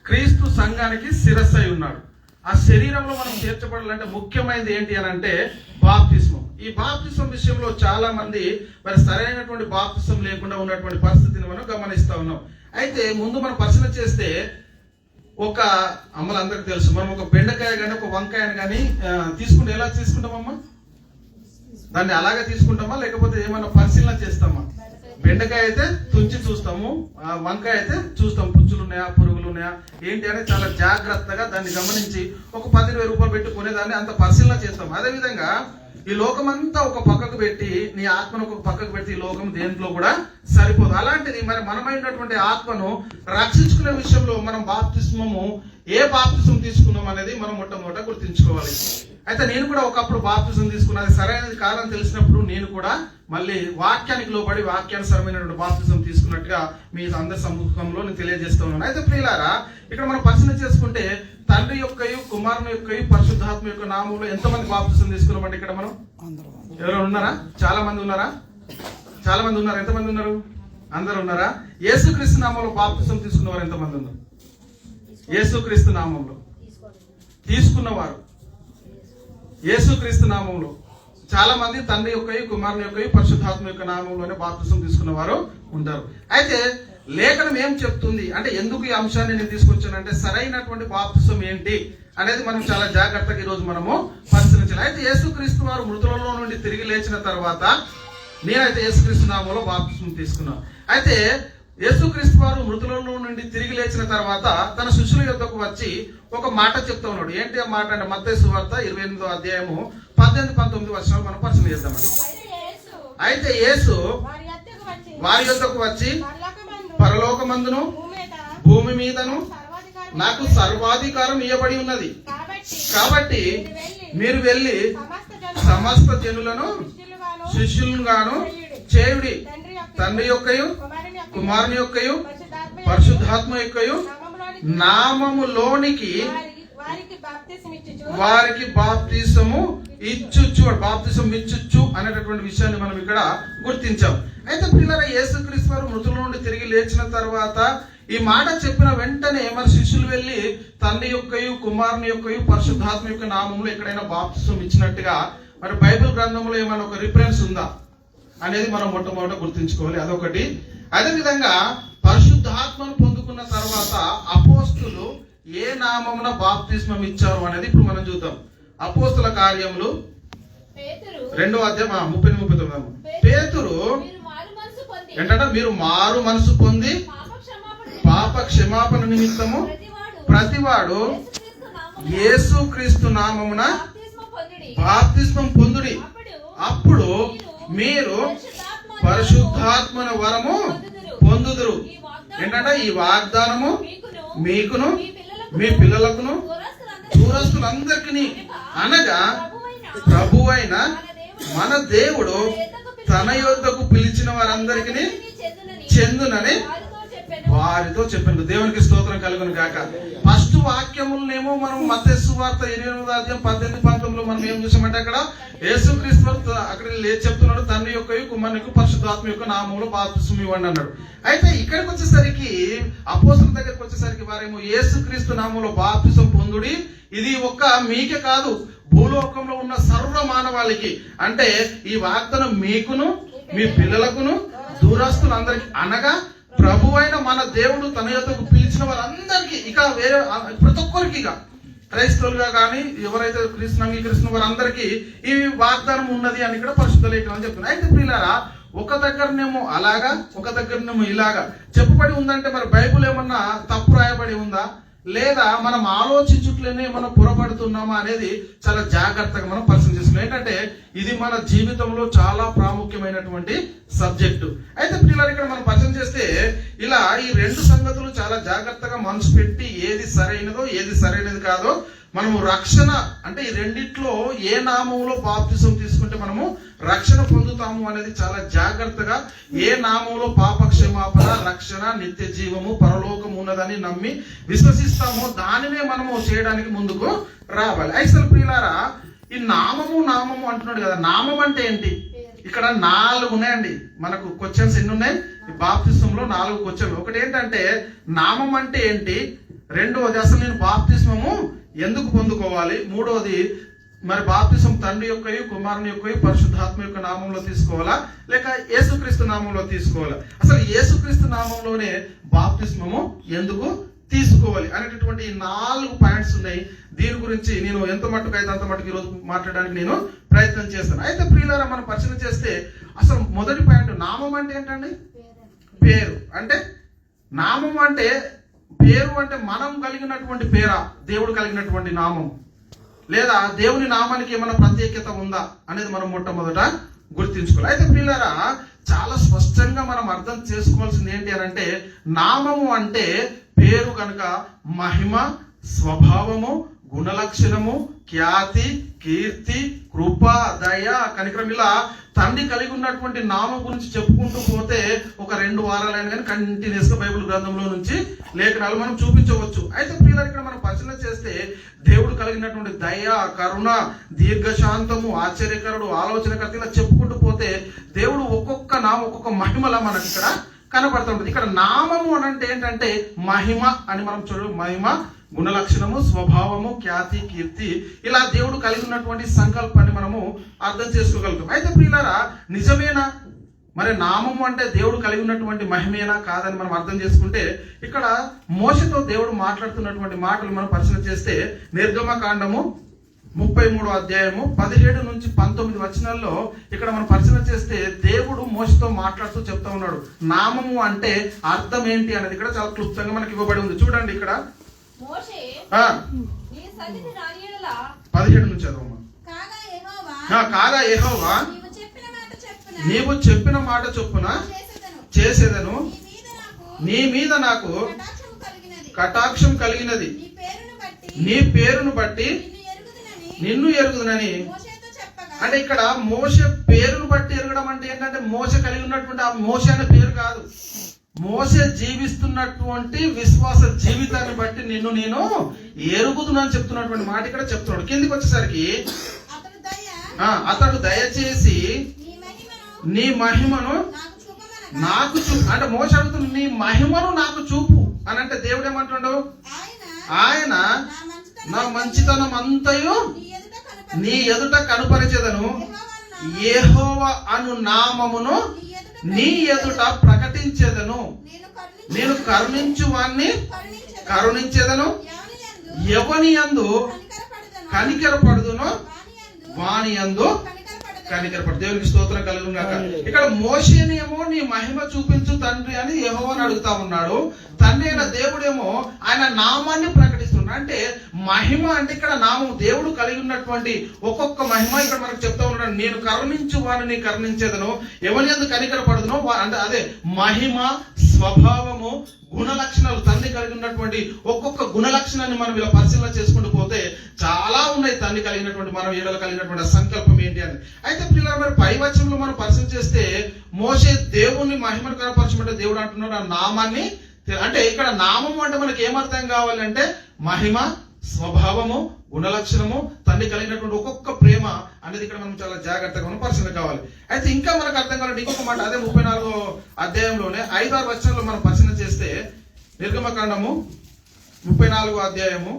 క్రీస్తు సంఘానికి శిరస్సు అయి ఉన్నాడు. ఆ శరీరంలో మనం చేర్చబడాలంటే ముఖ్యమైనది ఏంటి అని అంటే బాప్తిస్మం. ఈ బాప్తిస్మం విషయంలో చాలా మంది మరి సరైనటువంటి బాప్తిస్మం లేకుండా ఉన్నటువంటి పరిస్థితిని మనం గమనిస్తా ఉన్నాం. అయితే ముందు మనం పరిశీలన చేస్తే ఒక అమ్మలందరికీ తెలుసు, మనం ఒక బెండకాయ కానీ ఒక వంకాయని కానీ తీసుకుంటే ఎలా తీసుకుంటామమ్మా? దాన్ని అలాగే తీసుకుంటామా లేకపోతే ఏమన్నా పరిశీలన చేస్తామా? బెండకాయ అయితే తుంచి చూస్తాము, వంకాయ అయితే చూస్తాం పుచ్చులు ఉన్నాయా పురుగులు ఉన్నాయా ఏంటి అని చాలా జాగ్రత్తగా దాన్ని గమనించి ఒక 10,000 రూపాయలు పెట్టి కొనేదాన్ని అంత పరిశీలన చేస్తాం. అదేవిధంగా ఈ లోకమంతా ఒక పక్కకు పెట్టి నీ ఆత్మను ఒక పక్కకు పెట్టి ఈ లోకం దేంట్లో కూడా సరిపోదు. అలాంటిది మరి మనమైనటువంటి ఆత్మను రక్షించుకునే విషయంలో మనం బాప్తిస్మము ఏ బాప్తిస్మం తీసుకున్నాం అనేది మనం మొట్టమొదట గుర్తించుకోవాలి. అయితే నేను కూడా ఒకప్పుడు బాప్తిజం తీసుకున్నది సరైనది కాదని తెలిసినప్పుడు నేను కూడా మళ్ళీ వాక్యానికి లోబడి వాక్యానుసరమైనటువంటి బాప్తిజం తీసుకున్నట్టుగా మీ అందరి సముఖంలో నేను తెలియజేస్తూ ఉన్నాను. అయితే ప్రియులారా, ఇక్కడ మనం పరిశీలన చేసుకుంటే తండ్రి యొక్కయు కుమారుని యొక్కయు పరిశుద్ధాత్మ యొక్క నామంలో ఎంతమంది బాప్తిజం తీసుకున్నామంటే ఇక్కడ మనం ఎవరైనా ఉన్నారా? చాలా మంది ఉన్నారా? చాలా మంది ఉన్నారు. ఎంతమంది ఉన్నారు? అందరు ఉన్నారా? యేసుక్రీస్తు నామంలో బాప్తిజం తీసుకున్నవారు ఎంతమంది ఉన్నారు? యేసుక్రీస్తు నామంలో తీసుకున్నవారు యేసుక్రీస్తు నామంలో చాలా మంది తండ్రి యొక్కయు కుమారుని యొక్కయు పరిశుద్ధాత్మ యొక్క నామంలోనే బాప్తిసం తీసుకున్న వారు ఉంటారు. అయితే లేఖనం ఏం చెప్తుంది అంటే ఎందుకు ఈ అంశాన్ని నేను తీసుకొచ్చానంటే సరైనటువంటి బాప్తిసం ఏంటి అనేది మనం చాలా జాగ్రత్తగా ఈరోజు మనము పరిశీలించాలి. అయితే యేసుక్రీస్తు వారు మృతులలో నుండి తిరిగి లేచిన తర్వాత నేనైతే యేసుక్రీస్తు నామంలో బాప్తిసం తీసుకున్నాను. అయితే యేసుక్రీస్తు వారు మృతులలో నుండి తిరిగి లేచిన తర్వాత తన శిష్యుల యొద్దకు వచ్చి ఒక మాట చెప్తా ఉన్నాడు. ఏంటి ఆ మాట అంటే మత్తయి సువార్త 28వ అధ్యాయము 18-19 వర్షాలు మనం పరిశీలన చేద్దామండి. అయితే యేసు వారి యొద్దకు వచ్చి పరలోకమందును భూమి మీదను నాకు సర్వాధికారం ఇవ్వబడి ఉన్నది, కాబట్టి మీరు వెళ్ళి సమస్త జనులను శిష్యులను గాను చేయుడి, తండ్రి యొక్కయు కుమారుని యొక్కయు పరిశుద్ధాత్మ యొక్కయు నామములోనికి వారికి బాప్తిసము ఇచ్చుచ్చు, బాప్తిసం ఇచ్చుచ్చు అనేటటువంటి విషయాన్ని మనం ఇక్కడ గుర్తించాం. అయితే పిల్లల యేసుక్రీస్తు వారు మృతుల నుండి తిరిగి లేచిన తర్వాత ఈ మాట చెప్పిన వెంటనే మన శిష్యులు వెళ్ళి తండ్రి యొక్కయు కుమారుని యొక్కయు పరిశుద్ధాత్మ యొక్క నామంలో ఎక్కడైనా బాప్తిసం ఇచ్చినట్టుగా మరి బైబిల్ గ్రంథంలో ఏమైనా ఒక రిఫరెన్స్ ఉందా అనేది మనం మొట్టమొదట గుర్తించుకోవాలి. అదొకటి. అదేవిధంగా పరిశుద్ధాత్మను పొందుకున్న తర్వాత అపోస్తులు ఏ నామమున బాప్తిస్మం ఇచ్చారు అనేది ఇప్పుడు మనం చూద్దాం. అపోస్తుల కార్యములు 2వ అధ్యాయం 30-39. పేతురు ఏంటంటే మీరు మారు మనసు పొంది పాప క్షమాపణ నిమిత్తము ప్రతివాడు యేసుక్రీస్తు నామమున బాప్తిస్మం పొందుడి, అప్పుడు మీరు పరిశుద్ధాత్మన వరము పొందుదురు. ఏంటంటే ఈ వాగ్దానము మీకును మీ పిల్లలకును దూరస్తులందరికీ అనగా ప్రభువైన మన దేవుడు తన యొద్దకు పిలిచిన వారందరికీ చెందునని వారితో చెప్పాను. దేవునికి స్తోత్రం కలుగును గాక. ఫస్ట్ వాక్యములనేమో మనం మత్తయి సువార్త 28వ అధ్యాయం 18-19లో మనం ఏం చూసామంటే అక్కడ యేసుక్రీస్తు అక్కడ చెప్తున్నాడు తండ్రి యొక్కయు కుమారుని యొక్క పరిశుద్ధాత్మ యొక్క నామంలో బాప్తిసం ఇవ్వండి అన్నాడు. అయితే ఇక్కడికి వచ్చేసరికి అపోస్తలుల దగ్గరికి వచ్చేసరికి వారేమో యేసుక్రీస్తు నామంలో బాప్తిసం పొందుడి, ఇది ఒక్క మీకే కాదు భూలోకంలో ఉన్న సర్వ మానవాళికి, అంటే ఈ వాగ్దానం మీకును మీ పిల్లలకును దూరస్తులందరికీ అనగా ప్రభువైన మన దేవుడు తన యొద్దకు పిలిచిన వారందరికీ, ఇక వేరే ప్రతి ఒక్కరికి, ఇక క్రైస్తవులుగా కానీ ఎవరైతే క్రీస్తుని అంగీకరిస్తున్న వారందరికీ ఈ వాగ్దానం ఉన్నది అని ఇక్కడ పరిశుద్ధ లేఖనం అని చెప్తున్నారు. అయితే ప్రియులారా, ఒక దగ్గరనేమో అలాగా ఒక దగ్గరనేమో ఇలాగా చెప్పబడి ఉందంటే మరి బైబుల్ ఏమన్నా తప్పు రాయబడి ఉందా లేదా మనం ఆలోచించుట్లోనే మనం పొరపడుతున్నామా అనేది చాలా జాగ్రత్తగా మనం పరిశీలన చేసుకున్నాం. ఏంటంటే ఇది మన జీవితంలో చాలా ప్రాముఖ్యమైనటువంటి సబ్జెక్టు. అయితే పిల్లలు ఇక్కడ మనం పరిశీలన చేస్తే ఇలా ఈ రెండు సంగతులు చాలా జాగ్రత్తగా మనసు పెట్టి ఏది సరైనదో ఏది సరైనది కాదో మనము రక్షణ అంటే ఈ రెండిట్లో ఏ నామంలో బాప్తిసం తీసుకుంటే మనము రక్షణ పొందుతాము అనేది చాలా జాగ్రత్తగా, ఏ నామంలో పాప క్షమాపణ రక్షణ నిత్య జీవము పరలోకం ఉన్నదని నమ్మి విశ్వసిస్తామో దానినే మనము చేయడానికి ముందుకు రావాలి. అయితే ప్రియులారా, ఈ నామము అంటున్నాడు కదా, నామం అంటే ఏంటి? ఇక్కడ 4 ఉన్నాయండి మనకు క్వశ్చన్స్. ఎన్ని ఉన్నాయి ఈ బాప్తిసంలో? 4 క్వశ్చన్లు. ఒకటి ఏంటంటే నామం అంటే ఏంటి, రెండవది అసలు నేను బాప్తిస్మము ఎందుకు పొందుకోవాలి, మూడవది మరి బాప్తిసం తండ్రి యొక్క కుమారుని యొక్క పరిశుద్ధాత్మ యొక్క నామంలో తీసుకోవాలా లేక యేసుక్రీస్తు నామంలో తీసుకోవాలా, అసలు యేసుక్రీస్తు నామంలోనే బాప్తిస్మము ఎందుకు తీసుకోవాలి అనేటటువంటి 4 పాయింట్స్ ఉన్నాయి. దీని గురించి నేను ఎంత మట్టుకు అయితే అంత మట్టుకు ఈరోజు మాట్లాడడానికి నేను ప్రయత్నం చేస్తాను. అయితే ప్రియులారా, మనం పరిశీలన చేస్తే అసలు మొదటి పాయింట్, నామం అంటే ఏంటండి? పేరు. అంటే నామం అంటే పేరు అంటే మనం కలిగినటువంటి పేరా, దేవుడు కలిగినటువంటి నామం, లేదా దేవుని నామానికి ఏమైనా ప్రత్యేకత ఉందా అనేది మనం మొట్టమొదట గుర్తించుకోవాలి. అయితే ప్రియులారా, చాలా స్పష్టంగా మనం అర్థం చేసుకోవాల్సింది ఏంటి అని అంటే, నామము అంటే పేరు కనుక మహిమ, స్వభావము, గుణలక్షణము, ఖ్యాతి, కీర్తి, కృప, దయ, కనికరం, ఇలా తండ్రి కలిగి ఉన్నటువంటి నామం గురించి చెప్పుకుంటూ పోతే ఒక 2 వారాలైనా కానీ కంటిన్యూస్ గా బైబిల్ గ్రంథంలో నుంచి లేఖనాలు మనం చూపించవచ్చు. అయితే ప్రియులారా, ఇక్కడ మనం పరిశీలన చేస్తే దేవుడు కలిగినటువంటి దయ, కరుణ, దీర్ఘశాంతము, ఆశ్చర్యకరుడు, ఆలోచనకర్త, ఇలా చెప్పుకుంటూ పోతే దేవుడు ఒక్కొక్క నామం ఒక్కొక్క మహిమలా మనకి ఇక్కడ కనబడుతుంటుంది. ఇక్కడ నామము అని అంటే ఏంటంటే మహిమ అని మనం చూడ, మహిమ, గుణలక్షణము, స్వభావము, ఖ్యాతి, కీర్తి, ఇలా దేవుడు కలిగి ఉన్నటువంటి సంకల్పాన్ని మనము అర్థం చేసుకోగలుగుతాం. అయితే ప్రియులారా, నిజమేనా మరి నామము అంటే దేవుడు కలిగి ఉన్నటువంటి మహిమేనా కాదని మనం అర్థం చేసుకుంటే, ఇక్కడ మోషతో దేవుడు మాట్లాడుతున్నటువంటి మాటలు మనం పరిశీలన చేస్తే నిర్గమకాండము 33వ అధ్యాయము 17 నుంచి 19 వచనాల్లో ఇక్కడ మనం పరిశీలన చేస్తే దేవుడు మోషతో మాట్లాడుతూ చెప్తా ఉన్నాడు. నామము అంటే అర్థం ఏంటి అనేది ఇక్కడ చాలా క్లుప్తంగా మనకి ఇవ్వబడి ఉంది. చూడండి ఇక్కడ 17 నుంచి చదవమ్మా. కాగా యెహోవా నీవు చెప్పిన మాట చొప్పున చేసేదను, నీ మీద నాకు కటాక్షం కలిగినది, నీ పేరును బట్టి నిన్ను ఎరుగుదునని. అంటే ఇక్కడ మోషే పేరును బట్టి ఎరగడం అంటే ఏంటంటే, మోషే కలిగి ఉన్నటువంటి ఆ మోషే అనే పేరు కాదు, మోషే జీవిస్తున్నటువంటి విశ్వాస జీవితాన్ని బట్టి నిన్ను నేను ఎరుగుదునని చెప్తున్నటువంటి మాట ఇక్కడ చెప్తున్నాడు. కిందికి వచ్చేసరికి అతడు దయచేసి నీ మహిమను నాకు చూపు అంటే, మోషే అడుగుతున్న నీ మహిమను నాకు చూపు అని అంటే దేవుడు ఏమంటాడు? ఆయన నా మంచితనం అంతయు నీ ఎదుట కనుపరిచెదను, యెహోవా అను నామమును నీ ఎదుట ప్రకటించేదను, నేను కరుణించు వాణ్ణి కరుణించేదను, ఎవని యందు కనికరపడుదునో వాని యందు కనికరపడు. దేవునికి స్తోత్రం కలుగును గాక. ఇక్కడ మోషేనేమో నీ మహిమ చూపించు తండ్రి అని యెహోవాను అడుగుతా ఉన్నాడు. తండ్రి అయిన దేవుడేమో ఆయన నామాన్ని ప్రకటిస్తున్నాడు. అంటే మహిమ అంటే ఇక్కడ నామం, దేవుడు కలిగి ఉన్నటువంటి ఒక్కొక్క మహిమ ఇక్కడ మనకు చెప్తా ఉన్నాడు. నేను కరుణించు వారిని కరుణించేదను, ఎవరి యందు కనికరపడుదునో అంటే అదే మహిమ, స్వభావము, గుణలక్షణాలు, తండ్రి కలిగి ఉన్నటువంటి ఒక్కొక్క గుణలక్షణాన్ని మనం ఇలా పరిశీలన చేసుకుంటూ పోతే చాలా ఉన్నాయి తండ్రి కలిగినటువంటి, మనం ఏడలు కలిగినటువంటి సంకల్పం ఏంటి అని. అయితే పిల్లలు మరి పై వచనంలో మనం పరిశీలన చేస్తే మోషే దేవుణ్ణి మహిమను కనపరచమంటే దేవుడు అంటున్నాడు ఆ నామాన్ని. అంటే ఇక్కడ నామము అంటే మనకి ఏమర్థం కావాలంటే మహిమ, స్వభావము, గుణలక్షణము, తండ్రి కలిగినటువంటి ఒక్కొక్క ప్రేమ అనేది ఇక్కడ మనం చాలా జాగ్రత్తగా మనం పరిశీలన కావాలి. అయితే ఇంకా మనకు అర్థం కావాలంటే ఇంకొక మాట, అదే 34వ అధ్యాయంలోనే 5-6 వచనాల్లో మనం పరిశీలన చేస్తే, నిర్గమకాండము 34వ అధ్యాయము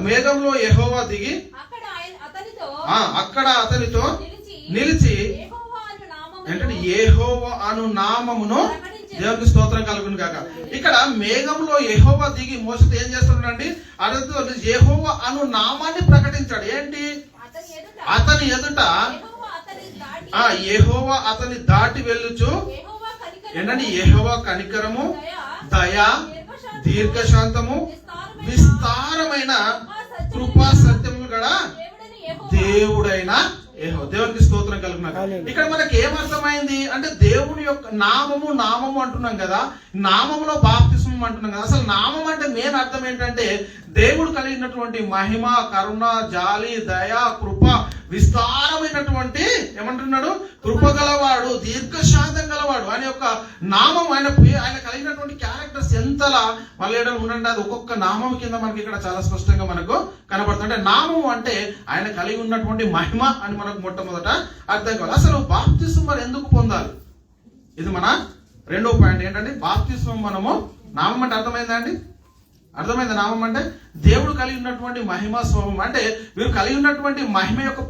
మేఘంలో యెహోవా దిగి అక్కడ అతనితో నిలిచి ఏంటంటే యెహోవా అను నామమును, దేవునికి స్తోత్రం కలుగును గాక. ఇక్కడ మేఘంలో యెహోవా దిగి మోషతో ఏం చేస్తున్నాడండి? అతనితో యెహోవా అను నామాన్ని ప్రకటించాడు. ఏంటి? అతని ఎదుట యెహోవా అతని దాటి వెళ్ళుచు ఏంటంటే యెహోవా కనికరము, దయ, దీర్ఘశాంతము, విస్తారమైన కృపా సత్యములు గల దేవుడైన యెహోవా. దేవునికి స్తోత్రం కలుగును. ఇక్కడ మనకి ఏమర్థమైంది అంటే దేవుని యొక్క నామము అంటున్నాం కదా, నామములో బాప్తిస్మం అంటున్నాం కదా. అసలు నామం అంటే మెయిన్ అర్థం ఏంటంటే దేవుడు కలిగినటువంటి మహిమ, కరుణ, జాలి, దయ, కృప, విస్తారమైనటువంటి ఏమంటున్నాడు? కృప గలవాడు, దీర్ఘశాంతం గలవాడు అనే యొక్క నామం. ఆయన కలిగినటువంటి క్యారెక్టర్స్ ఎంతలా మళ్ళీ ఉండండి, అది ఒక్కొక్క నామం కింద మనకి ఇక్కడ చాలా స్పష్టంగా మనకు కనబడుతుంది. అంటే నామం అంటే ఆయన కలిగి ఉన్నటువంటి మహిమ అని మనకు మొట్టమొదట అర్థం కావాలి. అసలు బాప్తిస్మం మరి ఎందుకు పొందాలి? ఇది మన రెండో పాయింట్ ఏంటంటే బాప్తిస్మం మనము, నామం అంటే అర్థమైందా అండి? అర్థమైందా? నామం అంటే దేవుడు కలిగి ఉన్నటువంటి మహిమ స్వభావం. అంటే వీరు కలిగి ఉన్నటువంటి మహిమ యొక్క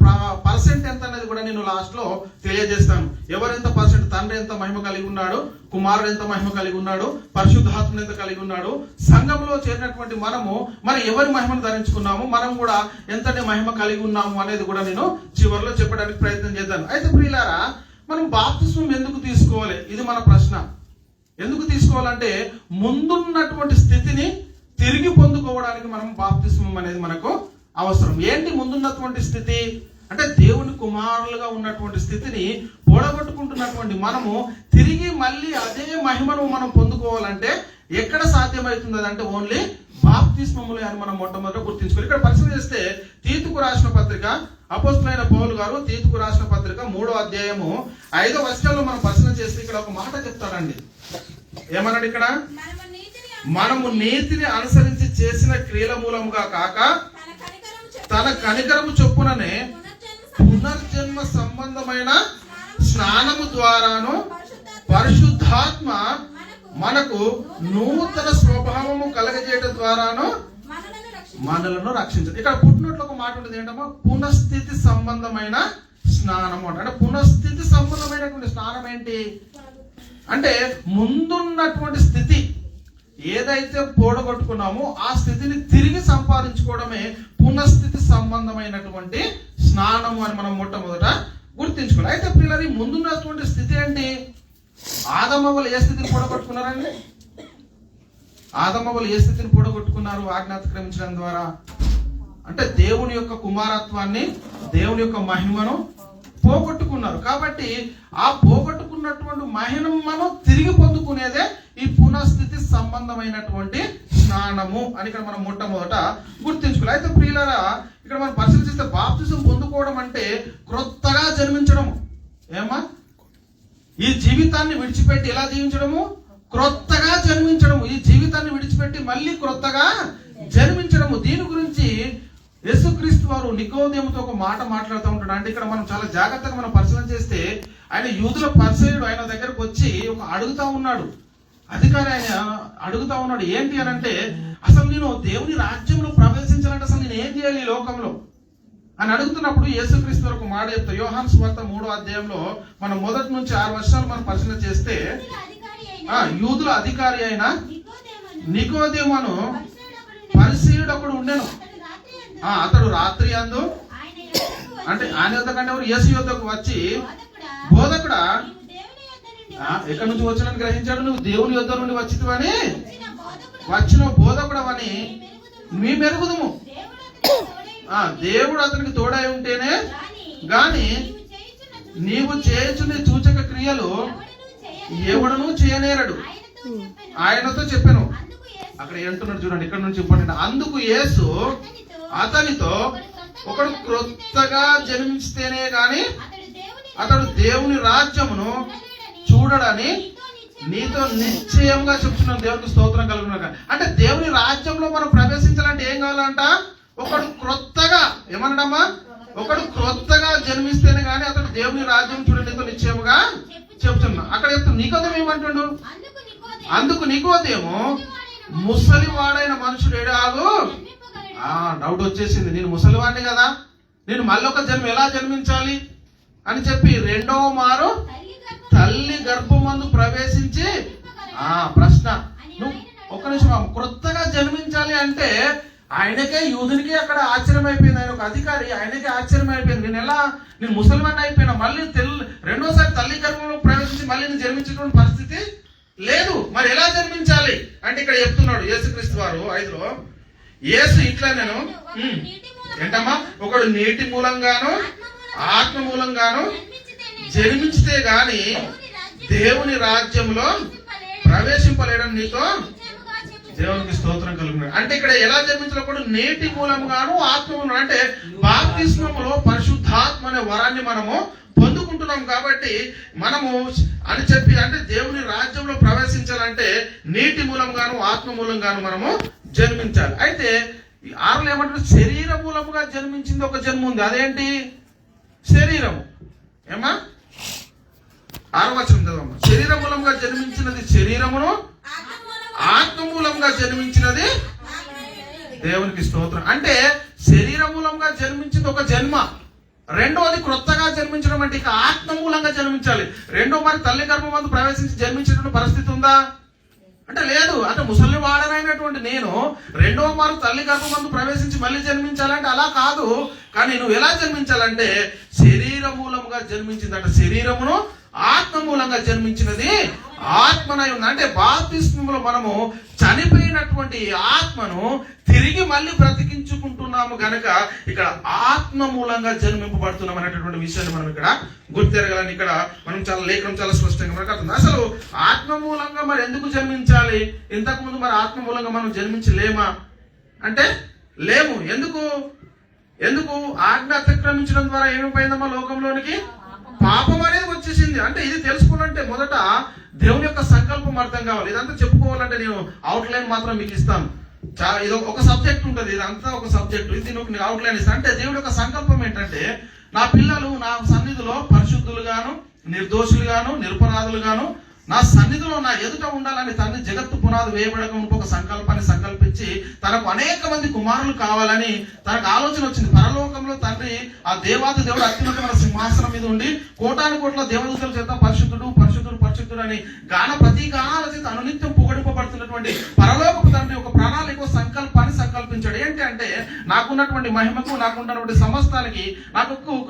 పర్సెంట్ ఎంత అనేది కూడా నేను లాస్ట్ లో తెలియజేస్తాను. ఎవరెంత పర్సెంట్, తండ్రి ఎంత మహిమ కలిగి ఉన్నాడు, కుమారుడు ఎంత మహిమ కలిగి ఉన్నాడు, పరిశుద్ధాత్మ ఎంత కలిగి ఉన్నాడు, సంఘంలో చేరినటువంటి మనము మరి ఎవరి మహిమను ధరించుకున్నాము, మనం కూడా ఎంతటి మహిమ కలిగి ఉన్నాము అనేది కూడా నేను చివరిలో చెప్పడానికి ప్రయత్నం చేద్దాను. అయితే ప్రియులారా, మనం బాప్తిస్మం ఎందుకు తీసుకోవాలి? ఇది మన ప్రశ్న. ఎందుకు తీసుకోవాలంటే ముందున్నటువంటి స్థితిని తిరిగి పొందుకోవడానికి మనం బాప్తిస్మం అనేది మనకు అవసరం. ఏంటి ముందున్నటువంటి స్థితి అంటే దేవుని కుమారులుగా ఉన్నటువంటి స్థితిని పోడగొట్టుకుంటున్నటువంటి మనము తిరిగి మళ్ళీ అదే మహిమను మనం పొందుకోవాలంటే ఎక్కడ సాధ్యమవుతుంది అంటే ఓన్లీ బాప్తిస్మములే అని మనం మొట్టమొదటి గుర్తించుకోవాలి. ఇక్కడ పరిశీలన చేస్తే తీతుకు రాసిన పత్రిక, అపోస్తులైన పౌలు గారు తీతుకు రాసిన పత్రిక 3వ అధ్యాయము 5వ వచనంలో మనం పరిశీలన చేస్తే ఇక్కడ ఒక మాట చెప్తాడండి. ఏమన్నాడు ఇక్కడ? మనము నీతిని అనుసరించి చేసిన క్రియల మూలముగా కాక తన కనికరము చొప్పుననే పునర్జన్మ సంబంధమైన స్నానము ద్వారాను పరిశుద్ధాత్మ మనకు నూతన స్వభావము కలగజేయడం ద్వారాను మనలను రక్షించదు. ఇక్కడ పుట్టినట్లు ఒక మాట ఉంటుంది ఏంటమ్మా? పునఃస్థితి సంబంధమైన స్నానము అంటే పునఃస్థితి సంబంధమైనటువంటి స్నానం ఏంటి అంటే ముందున్నటువంటి స్థితి ఏదైతే పోడగొట్టుకున్నామో ఆ స్థితిని తిరిగి సంపాదించుకోవడమే పునఃస్థితి సంబంధమైనటువంటి స్నానము అని మనం మొట్టమొదట గుర్తించుకోవాలి. అయితే పిల్లలు ముందున్నటువంటి స్థితి ఏంటి? ఆదమవ్వలు ఏ స్థితిని పోడగొట్టుకున్నారండి? ఆదమవ్వలు ఏ స్థితిని పోడగొట్టుకున్నారు? ఆజ్ఞాతిక్రమించడం ద్వారా. అంటే దేవుని యొక్క కుమారత్వాన్ని, దేవుని యొక్క మహిమను పోగొట్టుకున్నారు. కాబట్టి ఆ పోగొట్టుకున్నటువంటి మహిమను తిరిగి పొందుకునేదే ఈ పునఃస్థితి సంబంధమైనటువంటి స్నానము అని ఇక్కడ మనం మొట్టమొదట గుర్తించుకోవాలి. అయితే ప్రియులారా, ఇక్కడ మనం పరిశీలిస్తే బాప్తిజం పొందుకోవడం అంటే క్రొత్తగా జన్మించడము. ఏమా? ఈ జీవితాన్ని విడిచిపెట్టి ఎలా జీవించడము? క్రొత్తగా జన్మించడము. ఈ జీవితాన్ని విడిచిపెట్టి మళ్ళీ క్రొత్తగా జన్మించడము. దీని గురించి యేసుక్రీస్తు వారు నికోదేముతో ఒక మాట మాట్లాడుతూ ఉంటాడు. అంటే ఇక్కడ మనం చాలా జాగ్రత్తగా మనం పరిశీలన చేస్తే ఆయన యూదుల పరిసయుడు ఆయన దగ్గరకు వచ్చి ఒక అడుగుతా ఉన్నాడు. అధికారి ఆయన అడుగుతా ఉన్నాడు ఏంటి అని అంటే, అసలు నేను దేవుని రాజ్యంలో ప్రవేశించాలంటే అసలు నేను ఏం చేయాలి ఈ లోకంలో అని అడుగుతున్నప్పుడు యేసుక్రీస్తు వారు ఒక మాట చెప్తా. యోహాను సువార్త 3వ అధ్యాయంలో మనం 1 నుంచి 6 వర్షాలు మనం పరిశీలన చేస్తే యూదుల అధికారి అయిన నికోదేమును పరిసయుడు ఒకడు ఉండెను. అతడు రాత్రి అందు అంటే ఆయన యొద్ద కంటే ఎవరు? యేసు యొద్దకు వచ్చి, బోధకుడా, ఎక్కడి నుంచి వచ్చానని గ్రహించాడు, నువ్వు దేవుని యొద్ద నుండి వచ్చిన బోధకుడవని మీ మెరుగుదుము. దేవుడు అతనికి తోడై ఉంటేనే గాని నీవు చేయుచున్న సూచక క్రియలు ఎవడును చేయనేరడు ఆయనతో చెప్పాను. అక్కడ ఏంటున్నాడు చూడండి, ఇక్కడ నుంచి ఇంపార్టెంట్. అందుకు యేసు అతనితో, ఒకడు క్రొత్తగా జన్మిస్తేనే గాని అతడు దేవుని రాజ్యమును చూడడని నీతో నిశ్చయంగా చెప్తున్నాను. దేవునికి స్తోత్రం కలుగును. అంటే దేవుని రాజ్యంలో మనం ప్రవేశించాలంటే ఏం కావాలంట? ఒకడు క్రొత్తగా, ఏమన్నాడమ్మా? ఒకడు క్రొత్తగా జన్మిస్తేనే గాని అతడు దేవుని రాజ్యం చూడడంతో నిశ్చయముగా చెప్తున్నా. అక్కడ చెప్తున్నా. నికోదేము ఏమంటాడు? అందుకు నికోదేము, ముసలి వాడైన మనుషుడు ఏడాగు డౌట్ వచ్చేసింది. నేను ముసలివాడిని కదా, నేను మళ్ళొక జన్మ ఎలా జన్మించాలి అని చెప్పి రెండవ మారు తల్లి గర్భమందు ప్రవేశించి ప్రశ్న. నువ్వు ఒక్క నిమిషం, క్రొత్తగా జన్మించాలి అంటే ఆయనకే, యూదునికే అక్కడ ఆశ్చర్యం అయిపోయింది. ఆయన ఒక అధికారి, ఆయనకే ఆశ్చర్యం అయిపోయింది. నేను ముసలివాడిని అయిపోయినా, మళ్ళీ రెండోసారి తల్లి గర్భంలో ప్రవేశించి మళ్ళీ నేను జన్మించేటువంటి పరిస్థితి లేదు. మరి ఎలా జన్మించాలి అంటే ఇక్కడ చెప్తున్నాడు యేసుక్రీస్తు వారు 5లో. యేసు ఇట్లా నేను ఏంటమ్మా? ఒకడు నీటి మూలంగాను ఆత్మ మూలంగాను జన్మించితే గాని దేవుని రాజ్యంలో ప్రవేశింపలేడని నీతో దేవునికి స్తోత్రం కలుగును. అంటే ఇక్కడ ఎలా జన్మించినప్పుడు నీటి మూలంగాను ఆత్మ మూలం అంటే బాప్తిస్మములో పరిశుద్ధాత్మ అనే వరాన్ని మనము పొందుకుంటున్నాం. కాబట్టి మనము అని చెప్పి అంటే దేవుని రాజ్యంలో ప్రవేశించాలంటే నీటి మూలంగాను ఆత్మ మూలంగాను మనము జన్మించాలి. అయితే 6లో ఏమంటారు? శరీర మూలముగా జన్మించింది ఒక జన్మ ఉంది. అదేంటి? శరీరము. ఏమా? 6వ వచనం చదవమ్మా. శరీర మూలంగా జన్మించినది శరీరమును, ఆత్మ మూలంగా జన్మించినది దేవునికి స్తోత్రం. అంటే శరీర మూలంగా జన్మించింది ఒక జన్మ, రెండోది క్రొత్తగా జన్మించడం అంటే ఇక ఆత్మ మూలంగా జన్మించాలి. రెండో మరి తల్లి గర్భమందు ప్రవేశించి జన్మించేటువంటి పరిస్థితి ఉందా అంటే లేదు. అంటే ముసలి వాడనైనటువంటి నేను రెండవ మారు తల్లి గర్భమందు ప్రవేశించి మళ్ళీ జన్మించాలంటే అలా కాదు. కానీ నువ్వు ఎలా జన్మించాలంటే శరీర మూలంగా జన్మించింది. అంటే శరీరమును ఆత్మ మూలంగా జన్మించినది ఆత్మనై ఉంది. అంటే బాప్తిస్మములో మనము చనిపోయినటువంటి ఆత్మను తిరిగి మళ్ళీ బ్రతికించుకుంటున్నాము గనక ఇక్కడ ఆత్మ మూలంగా జన్మింపబడుతున్నాం అనేటటువంటి విషయాన్ని మనం ఇక్కడ గుర్తెరగాలని ఇక్కడ మనం లేఖనం చాలా స్పష్టంగా మనకు అర్థం. అసలు ఆత్మ మూలంగా మరి ఎందుకు జన్మించాలి? ఇంతకు ముందు మరి ఆత్మ మూలంగా మనం జన్మించలేమా అంటే లేము. ఎందుకు ఆజ్ఞ అతిక్రమించడం ద్వారా ఏమైపోయిందమ్మా లోకంలోనికి? పాపం అనేది వచ్చేసింది. అంటే ఇది తెలుసుకోవాలంటే మొదట దేవుని యొక్క సంకల్పం అర్థం కావాలి. ఇదంతా చెప్పుకోవాలంటే నేను అవుట్లైన్ మాత్రం మీకు ఇస్తాను. ఇది ఒక సబ్జెక్ట్ ఉంటుంది, ఇదంతా ఒక సబ్జెక్ట్. ఇది నీకు అవుట్లైన్ ఇస్తాను. అంటే దేవుడి యొక్క సంకల్పం ఏంటంటే నా పిల్లలు నా సన్నిధిలో పరిశుద్ధులుగాను, నిర్దోషులుగాను, నిరపరాధులుగాను నా సన్నిధిలో నా ఎదుట ఉండాలని తండ్రి జగత్తు పునాది వేయబడక ఒక సంకల్పాన్ని సంకల్పించి తనకు అనేక మంది కుమారులు కావాలని తనకు ఆలోచన వచ్చింది. పరలోకంలో తండ్రి ఆ దేవాది దేవుడు అత్యున్నతమైన సింహాసనం మీద ఉండి కోటాను కోట్ల దేవదూతల చేత పరిశుద్ధుడు పరిశుద్ధుడు పరిశుద్ధుడు అని ప్రతి గానాల చేత అనునిత్యం పొగడింపబడుతున్నటువంటి పరలోకపు తండ్రి ఒక ప్రణాళిక సంకల్పాన్ని సంకల్పించాడు. ఏంటి అంటే నాకున్నటువంటి మహిమకు, నాకున్నటువంటి సమస్తానికి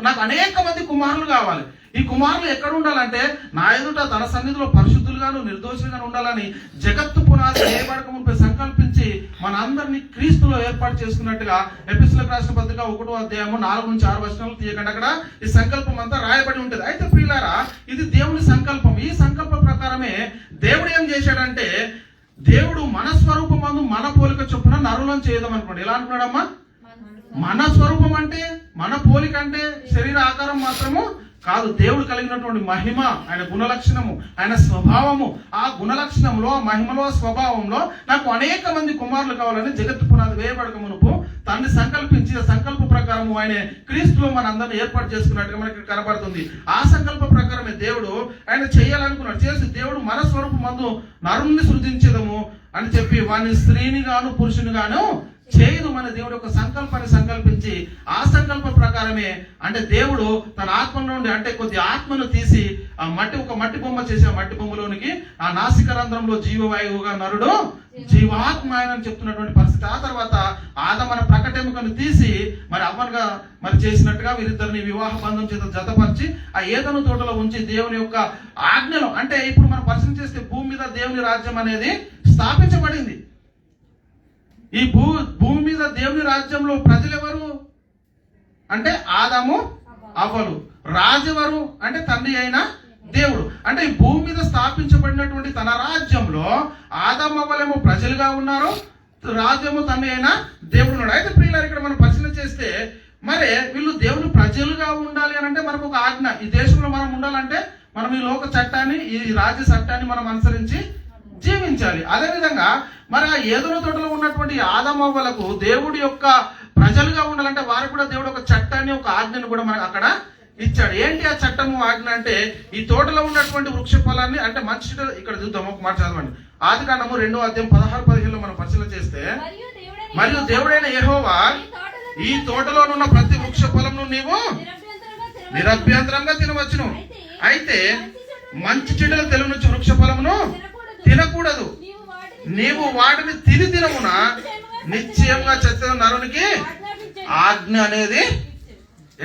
నాకు అనేక మంది కుమారులు కావాలి. ఈ కుమారులు ఎక్కడ ఉండాలంటే నా ఎదుట తన సన్నిధిలో పరిశుద్ధులుగాను నిర్దోషులుగాను ఉండాలని జగత్తు పునాది వేయబడక మునిపే సంకల్పించి మన అందరినీ క్రీస్తులో ఏర్పాటు చేసుకున్నట్టుగా ఎఫెసీయులకు రాసిన పత్రిక 1వ అధ్యాయము 4 నుంచి 6 వచనాలు తీయకండి, అక్కడ ఈ సంకల్పం అంతా రాయబడి ఉంటుంది. అయితే ప్రియులారా, ఇది దేవుని సంకల్పం. ఈ సంకల్ప ప్రకారమే దేవుడు ఏం చేశాడంటే దేవుడు మన స్వరూపమందు మన పోలిక చొప్పున నరులను చేయదాం అనుకోండి. ఎలా అనుకున్నాడమ్మా? మన స్వరూపం అంటే మన పోలిక అంటే శరీర ఆకారం మాత్రము కాదు. దేవుడు కలిగినటువంటి మహిమ, ఆయన గుణలక్షణము, ఆయన స్వభావము, ఆ గుణలక్షణంలో, మహిమలో, స్వభావంలో నాకు అనేక మంది కుమారులు కావాలని జగత్తు పునాది వేయబడక మునుపు తండ్రి సంకల్పించి ఆ సంకల్ప ప్రకారము ఆయన క్రీస్తులో మన అందరిని ఏర్పాటు చేసుకున్నట్టుగా మనకి కనబడుతుంది. ఆ సంకల్ప ప్రకారమే దేవుడు ఆయన చేయాలనుకున్నాడు. చేసి దేవుడు మన స్వరూపమందు నరుణ్ణి సృజించదము అని చెప్పి వాడిని స్త్రీని గాను పురుషుని గాను చేయదు మన దేవుడు యొక్క సంకల్పాన్ని సంకల్పించి ఆ సంకల్ప ప్రకారమే అంటే దేవుడు తన ఆత్మలో నుండి అంటే కొద్ది ఆత్మను తీసి ఆ ఒక మట్టి బొమ్మ చేసి ఆ మట్టి బొమ్మలోనికి ఆ నాసిక రంధ్రంలో జీవవాయువుగా నరుడు జీవాత్మ అని చెప్తున్నటువంటి పరిస్థితి. ఆ తర్వాత ఆదమ ప్రకటెముకను తీసి మరి అవ్వనుగా మరి చేసినట్టుగా వీరిద్దరిని వివాహ బంధం చేత జతపరిచి ఆ ఏదను తోటలో ఉంచి దేవుని యొక్క ఆజ్ఞలో అంటే ఇప్పుడు మనం పరిశీలన చేస్తే భూమి మీద దేవుని రాజ్యం అనేది స్థాపించబడింది. ఈ భూమి మీద దేవుని రాజ్యంలో ప్రజలెవరు అంటే ఆదాము అవ్వలు. రాజెవరు అంటే తండ్రి అయిన దేవుడు. అంటే ఈ భూమి మీద స్థాపించబడినటువంటి తన రాజ్యంలో ఆదాము అవ్వలేమో ప్రజలుగా ఉన్నారు, రాజ్యము తండ్రి అయిన దేవుడు ఉన్నాడు. అయితే ప్రియులారు, ఇక్కడ మనం పరిశీలన చేస్తే మరి వీళ్ళు దేవుని ప్రజలుగా ఉండాలి అని అంటే మనకు ఒక ఆజ్ఞ. ఈ దేశంలో మనం ఉండాలంటే మనం ఈ లోక చట్టాన్ని, ఈ రాజ్య చట్టాన్ని మనం అనుసరించి జీవించాలి. అదేవిధంగా మరి ఆ ఏదోను తోటలో ఉన్నటువంటి ఆదామవ్వలకు దేవుడి యొక్క ప్రజలుగా ఉండాలంటే వారికి కూడా దేవుడు ఒక చట్టాన్ని, ఒక ఆజ్ఞను కూడా మనకు అక్కడ ఇచ్చాడు. ఏంటి ఆ చట్టము ఆజ్ఞ అంటే ఈ తోటలో ఉన్నటువంటి వృక్ష ఫలాన్ని అంటే మంచి ఇక్కడ చూద్దాం, ఒక మాట చదవండి. ఆదికాండము 2వ అధ్యాయం 16-15 మనం పరిశీలన చేస్తే మరియు దేవుడైన యెహోవా ఈ తోటలోనున్న ప్రతి వృక్ష ఫలమును నీవు నిరభ్యంతరంగా తినవచ్చును, అయితే మంచి చెడుల తెలియనుంచి వృక్ష ఫలమును తినకూడదు. నీవు వాటిని తిని దినమున నిశ్చయంగా చచ్చిన నరునికి ఆజ్ఞ అనేది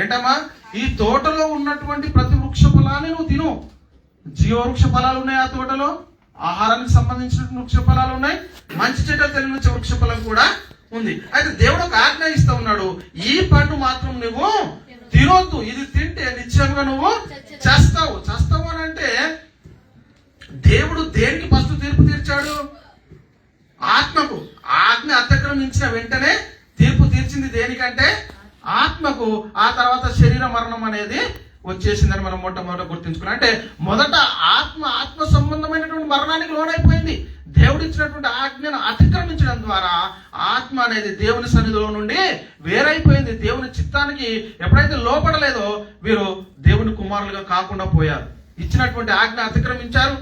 ఏంటమ్మా? ఈ తోటలో ఉన్నటువంటి ప్రతి వృక్ష ఫలాన్ని నువ్వు తిను. జీవవృక్ష ఫలాలు ఉన్నాయి ఆ తోటలో, ఆహారానికి సంబంధించిన వృక్ష ఫలాలు ఉన్నాయి, మంచి చెడ్డ తెలియనిచ్చే వృక్ష ఫలం కూడా ఉంది. అయితే దేవుడు ఒక ఆజ్ఞ ఇస్తా ఉన్నాడు, ఈ పండు మాత్రం నువ్వు తినొద్దు, ఇది తింటే నిశ్చయంగా నువ్వు చస్తావు అని అంటే దేవుడు దేనికి ఫస్ట్ తీర్పు తీర్చాడు? ఆత్మకు. ఆజ్ఞ అతిక్రమించిన వెంటనే తీర్పు తీర్చింది దేనికంటే ఆత్మకు. ఆ తర్వాత శరీర మరణం అనేది వచ్చేసిందని మనం మొట్టమొదట గుర్తించుకున్నాం. అంటే మొదట ఆత్మ సంబంధమైనటువంటి మరణానికి లోనైపోయింది. దేవుడు ఇచ్చినటువంటి ఆజ్ఞను అతిక్రమించడం ద్వారా ఆత్మ అనేది దేవుని సన్నిధిలో నుండి వేరైపోయింది. దేవుని చిత్తానికి ఎప్పుడైతే లోపడలేదో వీరు దేవుని కుమారులుగా కాకుండా పోయారు. ఇచ్చినటువంటి ఆజ్ఞ అతిక్రమించారు.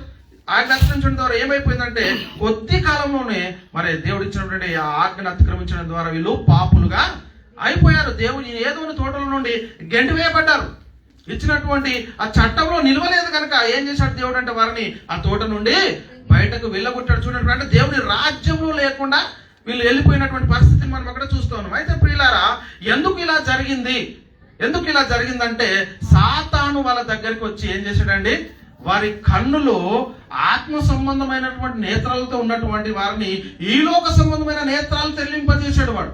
ఆజ్ఞ అతిక్రమించడం ద్వారా ఏమైపోయిందంటే కొద్ది కాలంలోనే మరి దేవుడు ఇచ్చినటువంటి ఆ ఆజ్ఞను అతిక్రమించడం ద్వారా వీళ్ళు పాపులుగా అయిపోయారు. దేవుని ఏదోని తోటల నుండి గెంటి వేయబడ్డారు. ఇచ్చినటువంటి ఆ చట్టంలో నిలవలేదు కనుక ఏం చేశాడు దేవుడు అంటే వారిని ఆ తోట నుండి బయటకు వెళ్ళగొట్టాడు. చూడండి, అంటే దేవుని రాజ్యంలో లేకుండా వీళ్ళు వెళ్ళిపోయినటువంటి పరిస్థితిని మనం అక్కడ చూస్తున్నాం. అయితే ప్రియులారా, ఎందుకు ఇలా జరిగిందంటే సాతాను వాళ్ళ దగ్గరికి వచ్చి ఏం చేశాడండి, వారి కన్నులు ఆత్మ సంబంధమైనటువంటి నేత్రాలతో ఉన్నటువంటి వారిని ఈ లోక సంబంధమైన నేత్రాలు తెల్లింపజేశాడు. వాడు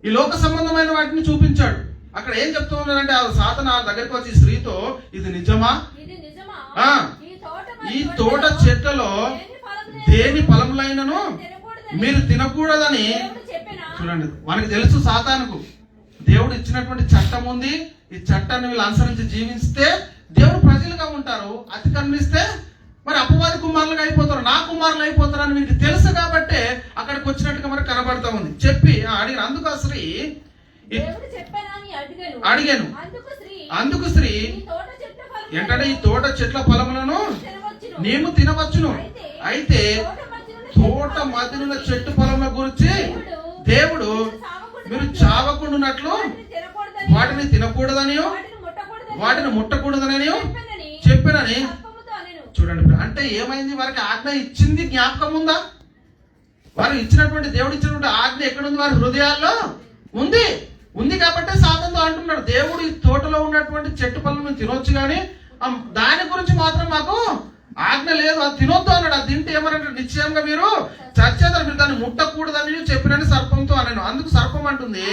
ఈ లోక సంబంధమైన వాటిని చూపించాడు. అక్కడ ఏం చెప్తూ ఉన్నాడంటే ఆ సాతాను ఆ దగ్గరికి వచ్చి స్త్రీతో, ఇది నిజమా? ఈ తోట చెట్లలో దేని ఫలములైనను మీరు తినకూడదని. చూడండి, మనకు తెలుసు సాతానుకు దేవుడు ఇచ్చినటువంటి చట్టం ఉంది. ఈ చట్టాన్ని వీళ్ళు అనుసరించి జీవిస్తే దేవుడు ప్రజలుగా ఉంటారు. అతిక్రమిస్తే మరి అపవాది కుమారులుగా అయిపోతారు, నా కుమారులు అయిపోతారు అని వీరికి తెలుసు కాబట్టి అక్కడికి వచ్చినట్టుగా మనకు కనబడతా ఉంది. చెప్పి అడిగిన అందుకు ఆ స్త్రీ అడిగాను. అందుకు స్త్రీ ఏంటంటే ఈ తోట చెట్ల ఫలములను మేము తినవచ్చును, అయితే తోట మధ్యనున్న చెట్టు ఫలముల గురించి దేవుడు మీరు చావకుండానట్లు వాటిని తినకూడదని వాటిని ముట్టకూడదని చెప్పినని. చూడండి, అంటే ఏమైంది, వారికి ఆజ్ఞ ఇచ్చింది జ్ఞాపకం ఉందా? వారు ఇచ్చినటువంటి దేవుడు ఇచ్చినటువంటి ఆజ్ఞ ఎక్కడుంది? వారి హృదయాల్లో ఉంది కాబట్టి సాతానుతో అంటున్నాడు, దేవుడు ఈ తోటలో ఉన్నటువంటి చెట్టు పళ్ళను తినొచ్చు కానీ దాని గురించి మాత్రం మాకు ఆజ్ఞ లేదు, అది తినొద్దు అన్నాడు. అది తింటే ఏమనంటే నిశ్చయంగా మీరు చచ్చేదారు, మీరు దాన్ని ముట్టకూడదని చెప్పినని సర్పంతో అన్నాను. అందుకు సర్పం అంటుంది,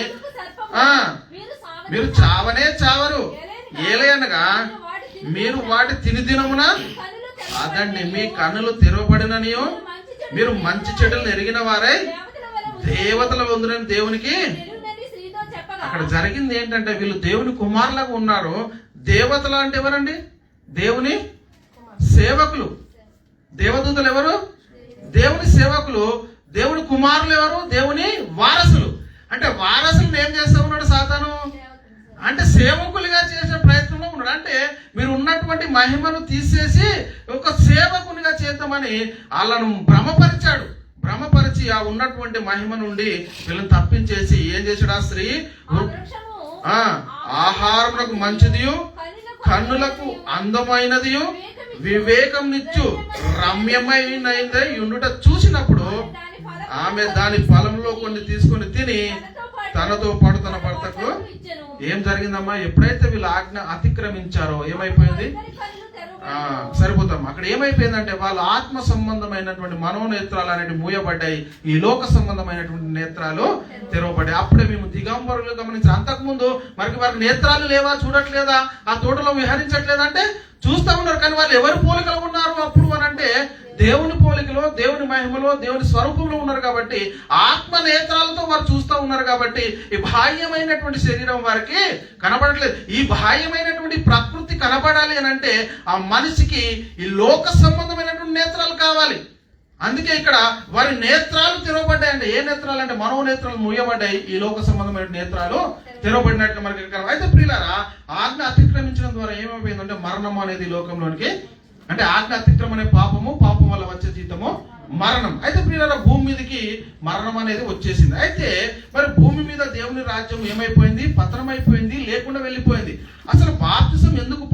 మీరు చావనే చావరు, ఏలయనగా మీరు వాటి తిని దినమున అదండి మీ కన్నులు తెరవబడిననియో మీరు మంచి చెడులను ఎరిగిన వారై దేవతల వందునని దేవునికి. అక్కడ జరిగింది ఏంటంటే వీళ్ళు దేవుని కుమారులుగా ఉన్నారు. దేవతలు అంటే ఎవరండి? దేవుని సేవకులు. దేవదూతలు ఎవరు? దేవుని సేవకులు. దేవుని కుమారులు ఎవరు? దేవుని వారసులు. అంటే వారసులను ఏం చేస్తా ఉన్నాడు సాతాను అంటే సేవకులుగా చేసే ప్రయత్నంలో ఉన్నాడు. అంటే మీరు ఉన్నటువంటి మహిమను తీసేసి ఒక సేవకునిగా చేద్దామని వాళ్ళను భ్రమపరిచి ఆ ఉన్నటువంటి మహిమ నుండి వీళ్ళని తప్పించేసి ఏం చేశాడు ఆ స్త్రీ, ఆహారములకు మంచిదియు కన్నులకు అందమైనదియు వివేకం నిచ్చు రమ్యమైనది ఉండుట చూసినప్పుడు ఆమె దాని ఫలంలో కొన్ని తీసుకొని తిని తనతో పాటు తన భర్తకు. ఏం జరిగిందమ్మా, ఎప్పుడైతే వీళ్ళు ఆజ్ఞ అతిక్రమించారో ఏమైపోయింది? సరిపోతాం. అక్కడ ఏమైపోయిందంటే వాళ్ళ ఆత్మ సంబంధమైనటువంటి మనోనేత్రాలు అనేవి మూయబడ్డాయి, ఈ లోక సంబంధమైనటువంటి నేత్రాలు తెరవబడ్డాయి. అప్పుడే మేము దిగంబరులు గమనించాం. అంతకుముందు వారికి నేత్రాలు లేవా, చూడట్లేదా, ఆ తోటలో విహరించట్లేదంటే చూస్తూ ఉన్నారు. కానీ వాళ్ళు ఎవరి పోలికలు ఉన్నారు అప్పుడు అని అంటే దేవుని పోలికలో, దేవుని మహిమలో, దేవుని స్వరూపంలో ఉన్నారు కాబట్టి ఆత్మ నేత్రాలతో వారు చూస్తూ ఉన్నారు కాబట్టి ఈ బాహ్యమైనటువంటి శరీరం వారికి కనబడట్లేదు. ఈ బాహ్యమైనటువంటి ప్రకృతి కనబడాలి అని అంటే ఆ మనిషికి ఈ లోక సంబంధమైనటువంటి నేత్రాలు కావాలి. అందుకే ఇక్కడ వారి నేత్రాలు తెరవబడ్డాయండి. ఏ నేత్రాలు అంటే మనోనేత్రాలు మూయబడ్డాయి, ఈ లోక సంబంధమైన నేత్రాలు తెరవబడినట్లు మనకి ఇక్కడ. అయితే ప్రియులారా, ఆజ్ఞ అతిక్రమించడం ద్వారా ఏమైపోయిందంటే మరణం అనేది లోకంలోనికి, అంటే ఆజ్ఞ అతిక్రమం అనే పాపం వల్ల వచ్చే జీతము మరణం. అయితే ప్రియులారా, భూమి మీదకి మరణం అనేది వచ్చేసింది. అయితే మరి భూమి మీద దేవుని రాజ్యం ఏమైపోయింది? పతనమైపోయింది, లేకుండా వెళ్ళిపోయింది. అసలు బాప్తిసం ఎందుకు